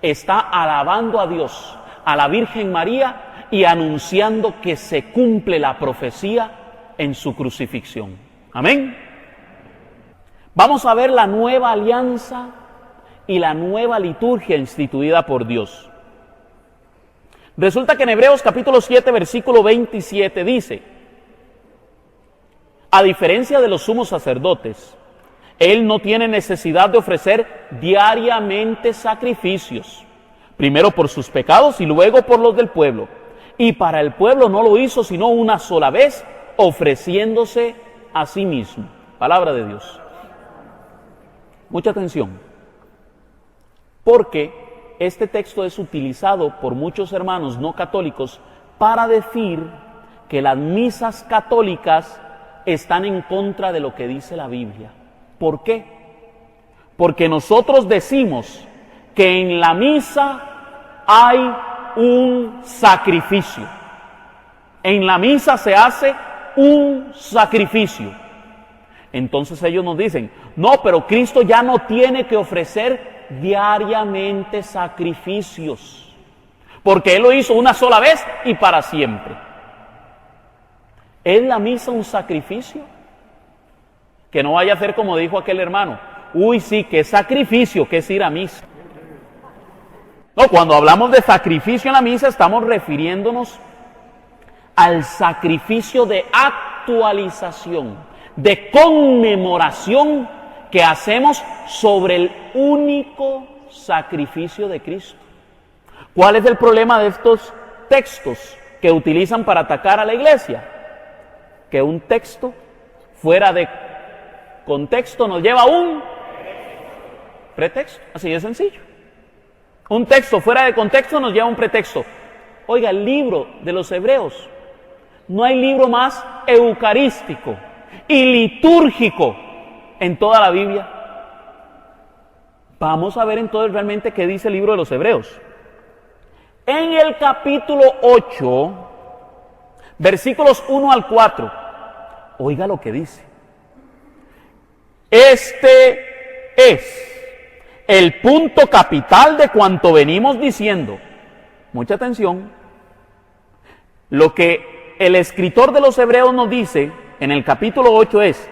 Está alabando a Dios, a la Virgen María, y anunciando que se cumple la profecía en su crucifixión. Amén. Vamos a ver la nueva alianza y la nueva liturgia instituida por Dios. Resulta que en Hebreos capítulo 7, versículo 27 dice, a diferencia de los sumos sacerdotes, él no tiene necesidad de ofrecer diariamente sacrificios, primero por sus pecados y luego por los del pueblo. Y para el pueblo no lo hizo sino una sola vez, ofreciéndose a sí mismo. Palabra de Dios. Mucha atención, porque este texto es utilizado por muchos hermanos no católicos para decir que las misas católicas están en contra de lo que dice la Biblia. ¿Por qué? Porque nosotros decimos que en la misa hay un sacrificio. En la misa se hace un sacrificio. Entonces ellos nos dicen, no, pero Cristo ya no tiene que ofrecer diariamente sacrificios, porque Él lo hizo una sola vez y para siempre. ¿Es la misa un sacrificio? Que no vaya a ser como dijo aquel hermano, uy sí, qué sacrificio que es ir a misa. No, cuando hablamos de sacrificio en la misa estamos refiriéndonos al sacrificio de actualización, de conmemoración que hacemos sobre el único sacrificio de Cristo. ¿Cuál es el problema de estos textos que utilizan para atacar a la iglesia? Que un texto fuera de contexto nos lleva a un pretexto, así de sencillo. Un texto fuera de contexto nos lleva a un pretexto. Oiga, el libro de los Hebreos, no hay libro más eucarístico y litúrgico en toda la Biblia. Vamos a ver entonces realmente qué dice el libro de los Hebreos. En el capítulo 8, versículos 1 al 4, oiga lo que dice. Este es el punto capital de cuanto venimos diciendo. Mucha atención. Lo que el escritor de los Hebreos nos dice en el capítulo 8 es,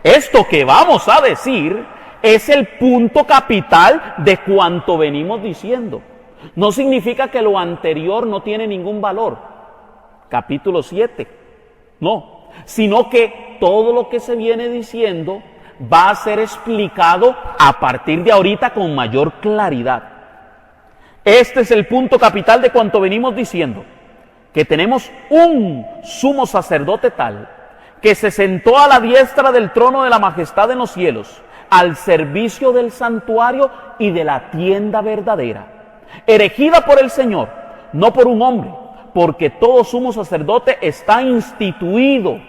esto que vamos a decir es el punto capital de cuanto venimos diciendo. No significa que lo anterior no tiene ningún valor. Capítulo 7. No, sino que todo lo que se viene diciendo va a ser explicado a partir de ahorita con mayor claridad. Este es el punto capital de cuanto venimos diciendo, que tenemos un sumo sacerdote tal, que se sentó a la diestra del trono de la majestad en los cielos, al servicio del santuario y de la tienda verdadera, erigida por el Señor, no por un hombre, porque todo sumo sacerdote está instituido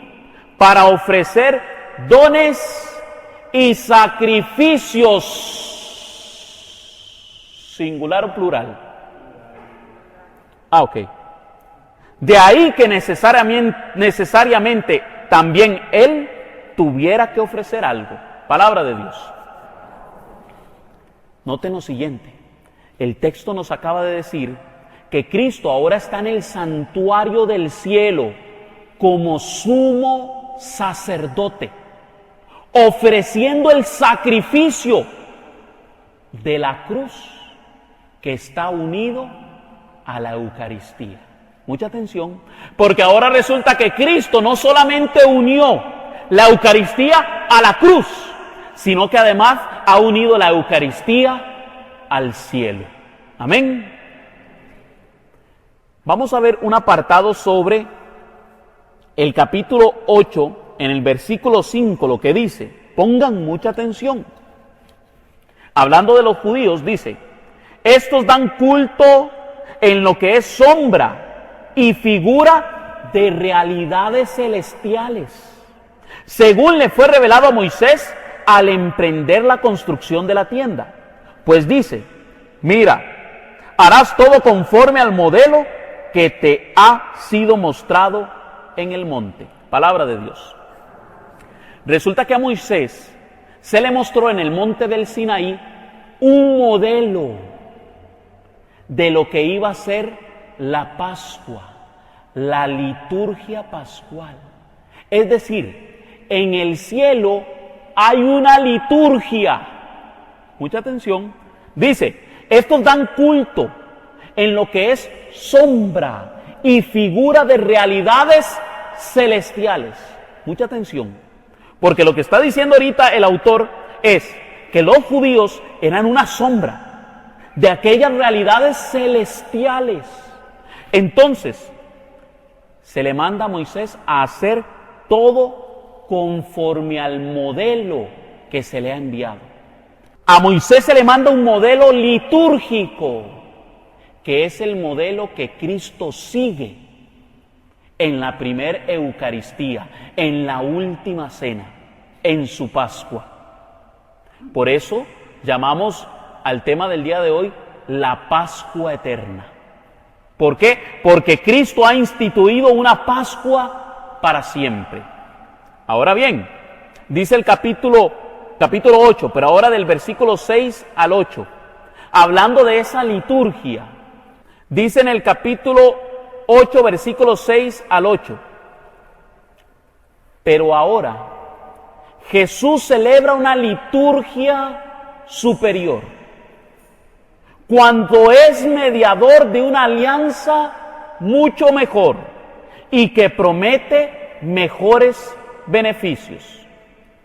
para ofrecer dones y sacrificios, singular o plural. Ok. De ahí que necesariamente también Él tuviera que ofrecer algo. Palabra de Dios. Noten lo siguiente. El texto nos acaba de decir que Cristo ahora está en el santuario del cielo como sumo sacerdote, ofreciendo el sacrificio de la cruz que está unido a la Eucaristía. Mucha atención, porque ahora resulta que Cristo no solamente unió la Eucaristía a la cruz, sino que además ha unido la Eucaristía al cielo. Amén. Vamos a ver un apartado sobre el capítulo 8, en el versículo 5, lo que dice. Pongan mucha atención. Hablando de los judíos, dice, estos dan culto en lo que es sombra y figura de realidades celestiales, según le fue revelado a Moisés al emprender la construcción de la tienda. Pues dice, mira, harás todo conforme al modelo que te ha sido mostrado en el monte. Palabra de Dios. Resulta que a Moisés se le mostró en el monte del Sinaí un modelo de lo que iba a ser la Pascua, la liturgia pascual. Es decir, en el cielo hay una liturgia. Mucha atención. Dice, estos dan culto en lo que es sombra y figura de realidades celestiales. Mucha atención, porque lo que está diciendo ahorita el autor es que los judíos eran una sombra de aquellas realidades celestiales. Entonces, se le manda a Moisés a hacer todo conforme al modelo que se le ha enviado. A Moisés se le manda un modelo litúrgico, que es el modelo que Cristo sigue en la primer Eucaristía, en la última cena, en su Pascua. Por eso llamamos al tema del día de hoy la Pascua eterna. ¿Por qué? Porque Cristo ha instituido una Pascua para siempre. Ahora bien, dice el capítulo 8, pero ahora del versículo 6 al 8, hablando de esa liturgia, dice en el capítulo 8, versículo 6 al 8, pero ahora Jesús celebra una liturgia superior, cuando es mediador de una alianza mucho mejor y que promete mejores beneficios.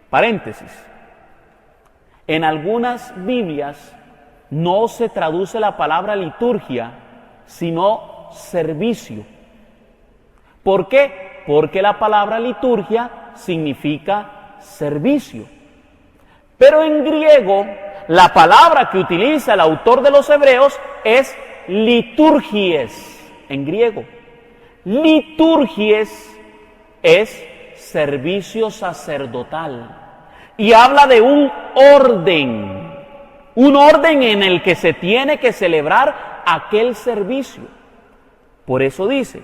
Paréntesis. En algunas Biblias no se traduce la palabra liturgia, sino servicio. ¿Por qué? Porque la palabra liturgia significa servicio. Pero en griego, la palabra que utiliza el autor de los Hebreos es liturgies, en griego. Liturgies es servicio sacerdotal y habla de un orden en el que se tiene que celebrar aquel servicio. Por eso dice,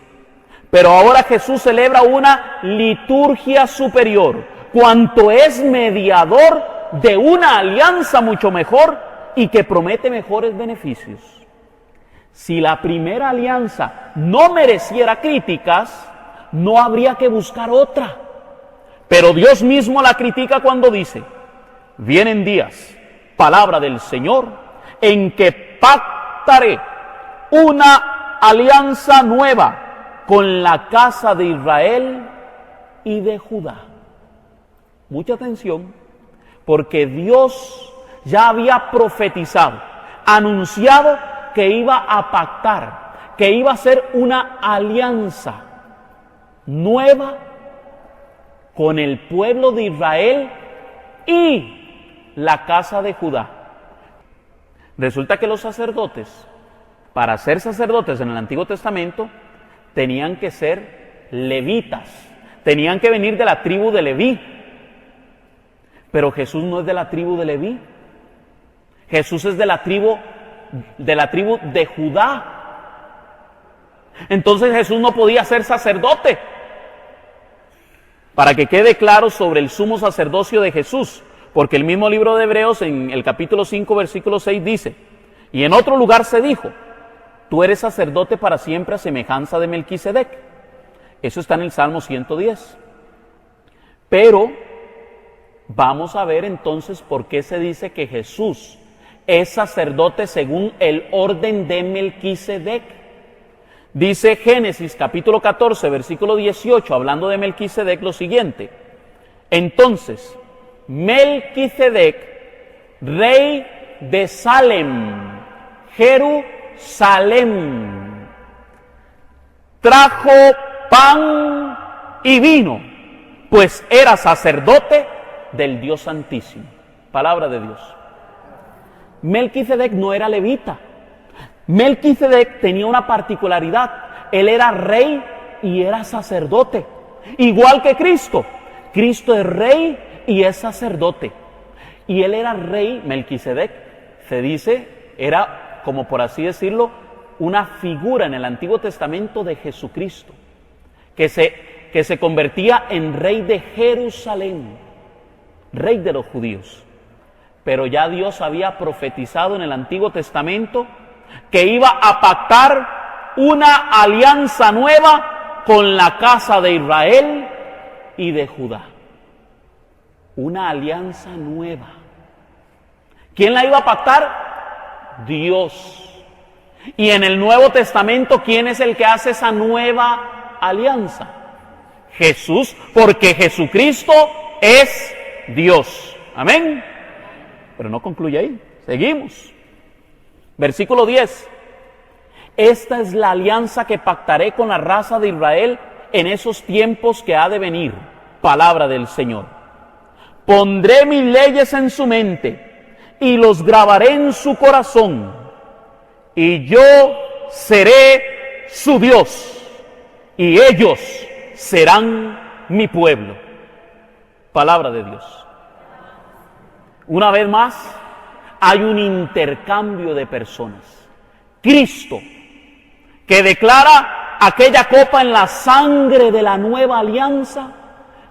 pero ahora Jesús celebra una liturgia superior, cuanto es mediador de una alianza mucho mejor y que promete mejores beneficios. Si la primera alianza no mereciera críticas, no habría que buscar otra. Pero Dios mismo la critica cuando dice, vienen días, palabra del Señor, en que pactaré una alianza nueva con la casa de Israel y de Judá. Mucha atención, porque Dios ya había profetizado, anunciado que iba a pactar, que iba a ser una alianza nueva con el pueblo de Israel y la casa de Judá. Resulta que los sacerdotes, para ser sacerdotes en el Antiguo Testamento, tenían que ser levitas, tenían que venir de la tribu de Leví. Pero Jesús no es de la tribu de Leví. Jesús es de la tribu de Judá. Entonces Jesús no podía ser sacerdote. Para que quede claro sobre el sumo sacerdocio de Jesús, porque el mismo libro de Hebreos en el capítulo 5 versículo 6 dice, y en otro lugar se dijo, tú eres sacerdote para siempre a semejanza de Melquisedec. Eso está en el Salmo 110. Pero vamos a ver entonces por qué se dice que Jesús es sacerdote según el orden de Melquisedec. Dice Génesis capítulo 14 versículo 18, hablando de Melquisedec, lo siguiente. Entonces, Melquisedec, rey de Salem, Jerusalén, trajo pan y vino, pues era sacerdote del Dios Santísimo. Palabra de Dios. Melquisedec no era levita. Melquisedec tenía una particularidad. Él era rey y era sacerdote. Igual que Cristo. Cristo es rey y es sacerdote. Y él era rey, Melquisedec, se dice, era, como por así decirlo, una figura en el Antiguo Testamento de Jesucristo, que se convertía en rey de Jerusalén, rey de los judíos. Pero ya Dios había profetizado en el Antiguo Testamento que iba a pactar una alianza nueva con la casa de Israel y de Judá. Una alianza nueva. ¿Quién la iba a pactar? Dios. Y en el Nuevo Testamento, ¿quién es el que hace esa nueva alianza? Jesús, porque Jesucristo es Dios. Amén. Pero no concluye ahí. Seguimos. Versículo 10. Esta es la alianza que pactaré con la raza de Israel en esos tiempos que ha de venir. Palabra del Señor. Pondré mis leyes en su mente y los grabaré en su corazón. Y yo seré su Dios y ellos serán mi pueblo. Palabra de Dios. Una vez más, hay un intercambio de personas. Cristo, que declara aquella copa en la sangre de la nueva alianza,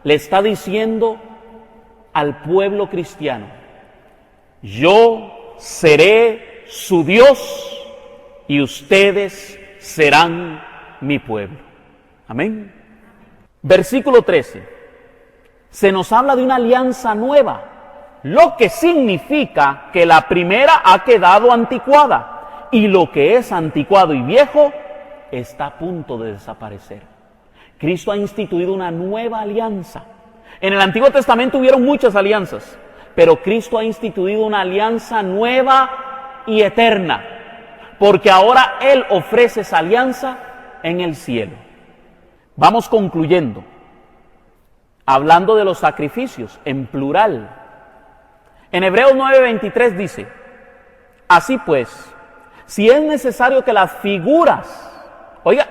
le está diciendo al pueblo cristiano: yo seré su Dios y ustedes serán mi pueblo. Amén. Versículo 13. Se nos habla de una alianza nueva, lo que significa que la primera ha quedado anticuada y lo que es anticuado y viejo está a punto de desaparecer. Cristo ha instituido una nueva alianza. En el Antiguo Testamento hubieron muchas alianzas, pero Cristo ha instituido una alianza nueva y eterna, porque ahora Él ofrece esa alianza en el cielo. Vamos concluyendo, hablando de los sacrificios en plural. En Hebreos 9:23 dice: así pues, si es necesario que las figuras, oiga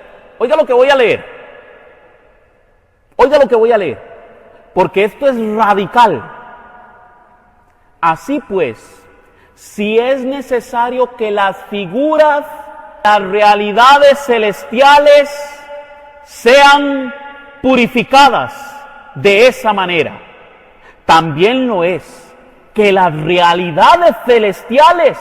lo que voy a leer, porque esto es radical. Así pues, si es necesario que las figuras, las realidades celestiales sean purificadas de esa manera, también lo es que las realidades celestiales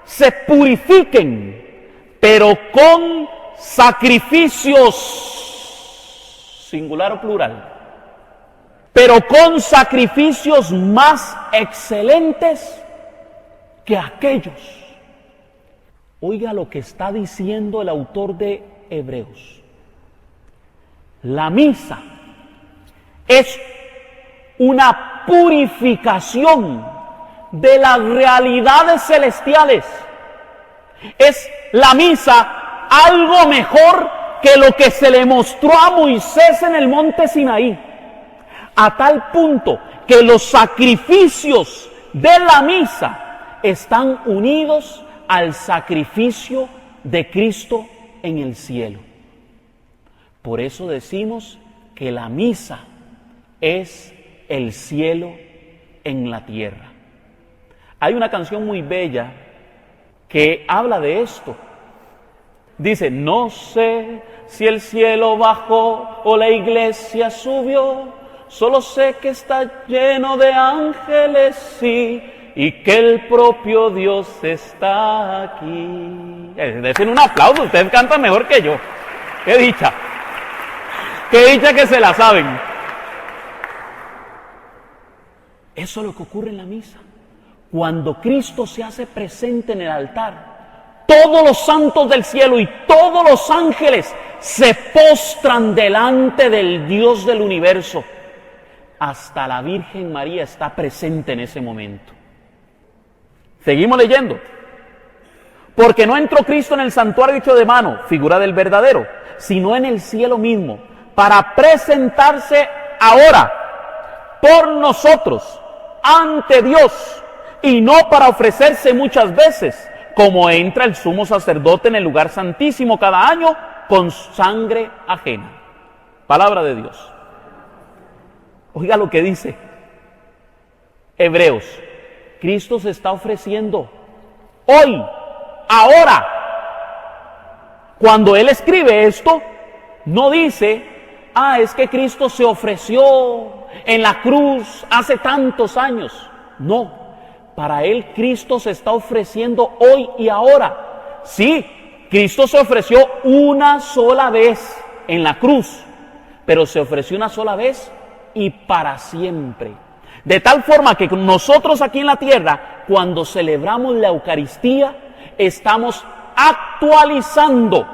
se purifiquen, pero con sacrificios, singular o plural, pero con sacrificios más excelentes que aquellos. Oiga lo que está diciendo el autor de Hebreos. La misa es una purificación de las realidades celestiales. Es la misa algo mejor que lo que se le mostró a Moisés en el monte Sinaí, a tal punto que los sacrificios de la misa están unidos al sacrificio de Cristo en el cielo. Por eso decimos que la misa es el cielo en la tierra. Hay una canción muy bella que habla de esto. Dice: no sé si el cielo bajó o la iglesia subió, solo sé que está lleno de ángeles, sí, y que el propio Dios está aquí. Desen un aplauso, ustedes cantan mejor que yo. ¡Qué dicha! ¡Qué dicha que se la saben! Eso es lo que ocurre en la misa. Cuando Cristo se hace presente en el altar, todos los santos del cielo y todos los ángeles se postran delante del Dios del universo. Hasta la Virgen María está presente en ese momento. Seguimos leyendo. Porque no entró Cristo en el santuario hecho de mano, figura del verdadero, sino en el cielo mismo, para presentarse ahora por nosotros ante Dios, y no para ofrecerse muchas veces, como entra el sumo sacerdote en el lugar santísimo cada año con sangre ajena. Palabra de Dios. Oiga lo que dice Hebreos. Cristo se está ofreciendo hoy, ahora. Cuando Él escribe esto, no dice: es que Cristo se ofreció en la cruz hace tantos años. No, para Él Cristo se está ofreciendo hoy y ahora. Sí, Cristo se ofreció una sola vez en la cruz, pero se ofreció una sola vez y para siempre. De tal forma que nosotros aquí en la tierra, cuando celebramos la Eucaristía, estamos actualizando,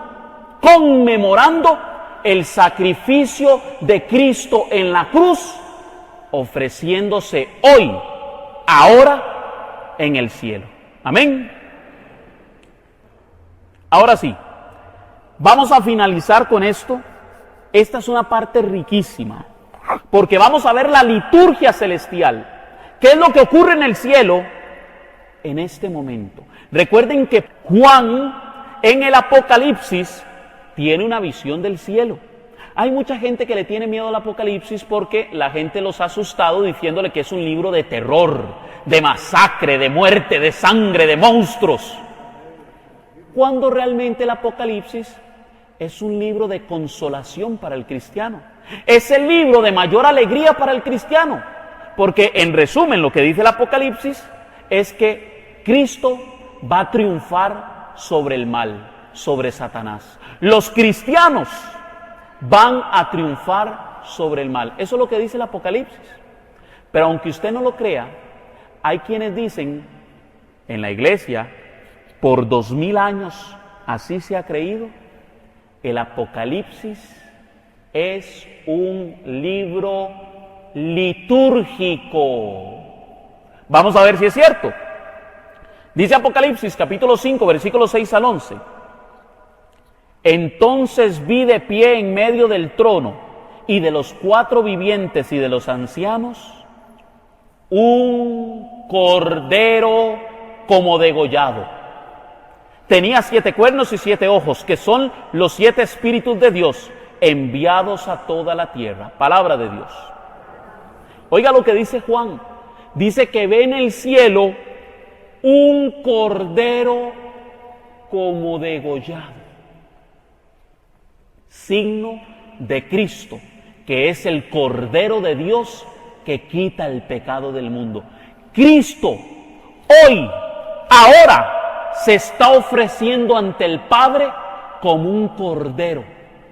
conmemorando el sacrificio de Cristo en la cruz, ofreciéndose hoy, ahora, en el cielo. Amén. Ahora sí, vamos a finalizar con esto. Esta es una parte riquísima, porque vamos a ver la liturgia celestial. ¿Qué es lo que ocurre en el cielo en este momento? Recuerden que Juan en el Apocalipsis tiene una visión del cielo. Hay mucha gente que le tiene miedo al Apocalipsis porque la gente los ha asustado diciéndole que es un libro de terror, de masacre, de muerte, de sangre, de monstruos. Cuando realmente el Apocalipsis es un libro de consolación para el cristiano. Es el libro de mayor alegría para el cristiano. Porque en resumen lo que dice el Apocalipsis es que Cristo va a triunfar sobre el mal, sobre Satanás. Los cristianos van a triunfar sobre el mal. Eso es lo que dice el Apocalipsis. Pero aunque usted no lo crea, hay quienes dicen en la iglesia, por 2000 años así se ha creído, el Apocalipsis es un libro litúrgico. Vamos a ver si es cierto. Dice Apocalipsis capítulo 5, versículos 6 al 11. Entonces vi de pie en medio del trono y de los 4 vivientes y de los ancianos un cordero como degollado. Tenía 7 cuernos y 7 ojos, que son los 7 espíritus de Dios enviados a toda la tierra. Palabra de Dios. Oiga lo que dice Juan. Dice que ve en el cielo un cordero como degollado. Signo de Cristo, que es el Cordero de Dios que quita el pecado del mundo. Cristo, hoy, ahora, se está ofreciendo ante el Padre como un cordero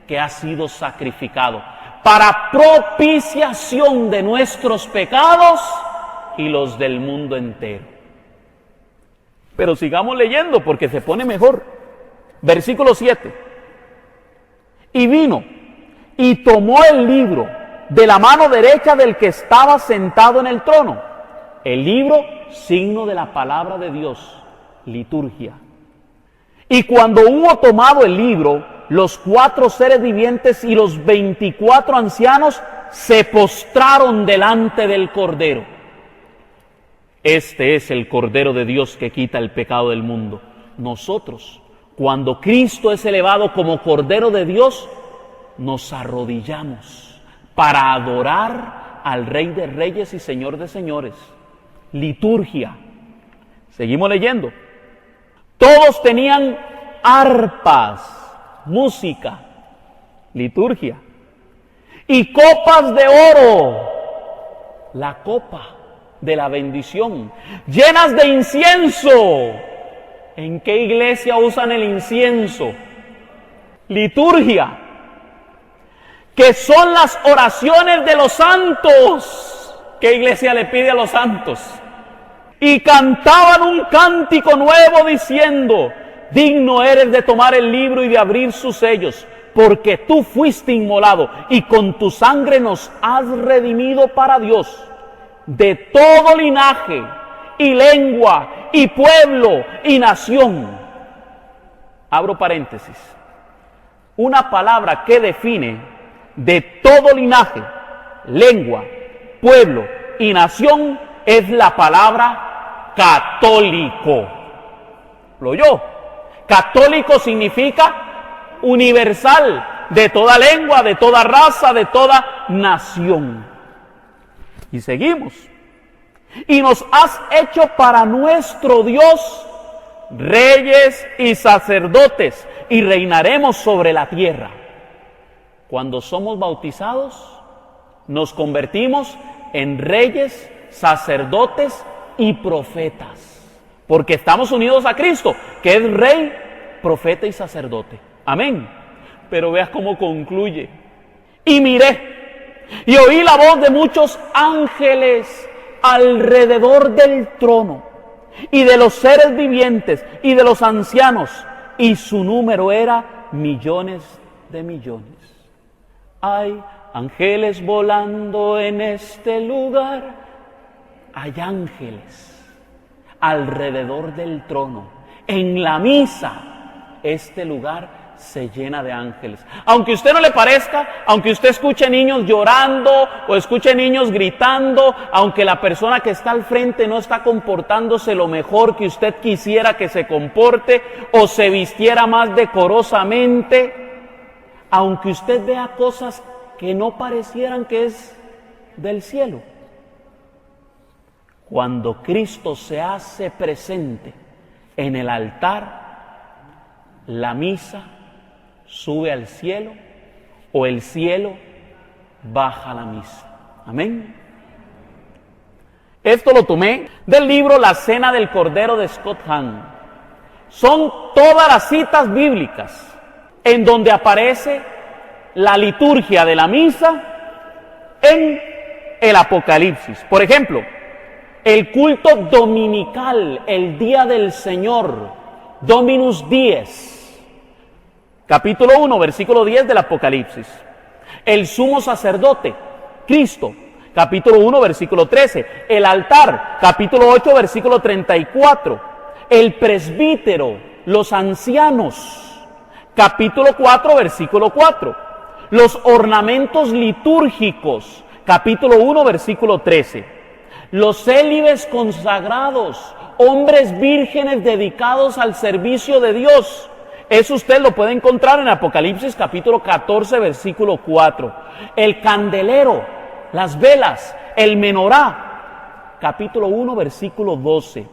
que ha sido sacrificado para propiciación de nuestros pecados y los del mundo entero. Pero sigamos leyendo porque se pone mejor. Versículo 7. Y vino y tomó el libro de la mano derecha del que estaba sentado en el trono. El libro, signo de la palabra de Dios, liturgia. Y cuando hubo tomado el libro, los 4 seres vivientes y los 24 ancianos se postraron delante del Cordero. Este es el Cordero de Dios que quita el pecado del mundo. Nosotros, cuando Cristo es elevado como Cordero de Dios, nos arrodillamos para adorar al Rey de Reyes y Señor de Señores. Liturgia. Seguimos leyendo. Todos tenían arpas, música, liturgia, y copas de oro, la copa de la bendición, llenas de incienso. ¿En qué iglesia usan el incienso? Liturgia, que son las oraciones de los santos. ¿Qué iglesia le pide a los santos? Y cantaban un cántico nuevo diciendo: digno eres de tomar el libro y de abrir sus sellos, porque tú fuiste inmolado y con tu sangre nos has redimido para Dios de todo linaje y lengua y pueblo y nación. Abro paréntesis. Una palabra que define de todo linaje, lengua, pueblo y nación es la palabra católico. ¿Lo oyó? Católico significa universal, de toda lengua, de toda raza, de toda nación. Y seguimos. Y nos has hecho para nuestro Dios reyes y sacerdotes, y reinaremos sobre la tierra. Cuando somos bautizados, nos convertimos en reyes, sacerdotes y profetas. Porque estamos unidos a Cristo, que es rey, profeta y sacerdote. Amén. Pero veas cómo concluye. Y miré, y oí la voz de muchos ángeles alrededor del trono, y de los seres vivientes, y de los ancianos, y su número era millones de millones. Hay ángeles volando en este lugar, hay ángeles alrededor del trono. En la misa, este lugar se llena de ángeles. Aunque a usted no le parezca, aunque usted escuche niños llorando o escuche niños gritando, aunque la persona que está al frente no está comportándose lo mejor que usted quisiera que se comporte o se vistiera más decorosamente, aunque usted vea cosas que no parecieran que es del cielo. Cuando Cristo se hace presente en el altar, la misa sube al cielo o el cielo baja a la misa. Amén. Esto lo tomé del libro La Cena del Cordero de Scott Hahn. Son todas las citas bíblicas en donde aparece la liturgia de la misa en el Apocalipsis. Por ejemplo, el culto dominical, el día del Señor, Dominus Dies, capítulo 1, versículo 10 del Apocalipsis. El sumo sacerdote, Cristo, capítulo 1, versículo 13. El altar, capítulo 8, versículo 34. El presbítero, los ancianos, capítulo 4, versículo 4. Los ornamentos litúrgicos, capítulo 1, versículo 13. Los célibes consagrados, hombres vírgenes dedicados al servicio de Dios. Eso usted lo puede encontrar en Apocalipsis capítulo 14, versículo 4. El candelero, las velas, el menorá, capítulo 1, versículo 12.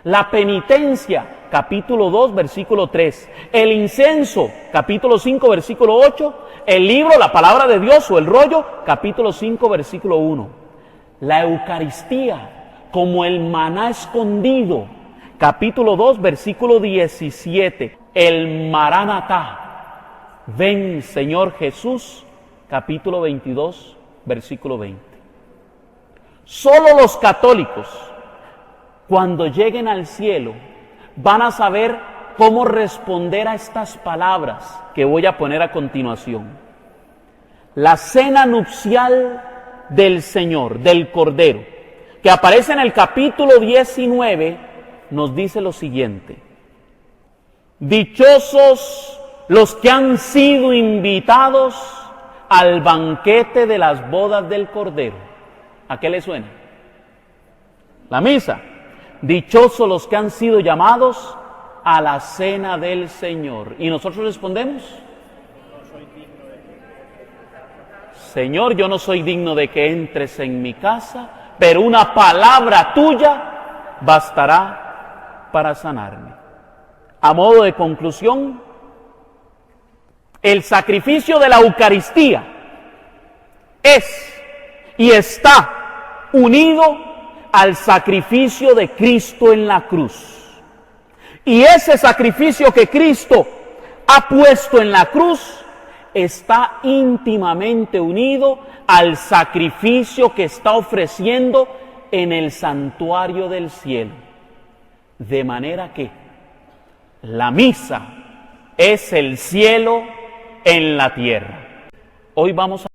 La penitencia, capítulo 2, versículo 3. El incienso, capítulo 5, versículo 8. El libro, la palabra de Dios o el rollo, capítulo 5, versículo 1. La Eucaristía, como el maná escondido, capítulo 2, versículo 17. El Maranatá, ven Señor Jesús, capítulo 22, versículo 20. Solo los católicos, cuando lleguen al cielo, van a saber cómo responder a estas palabras que voy a poner a continuación. La cena nupcial del Señor, del Cordero, que aparece en el capítulo 19, nos dice lo siguiente: dichosos los que han sido invitados al banquete de las bodas del Cordero. ¿A qué le suena? La misa. Dichosos los que han sido llamados a la cena del Señor. ¿Y nosotros respondemos? Señor, yo no soy digno de que entres en mi casa, pero una palabra tuya bastará para sanarme. A modo de conclusión, el sacrificio de la Eucaristía es y está unido al sacrificio de Cristo en la cruz. Y ese sacrificio que Cristo ha puesto en la cruz está íntimamente unido al sacrificio que está ofreciendo en el santuario del cielo. De manera que la misa es el cielo en la tierra. Hoy vamos a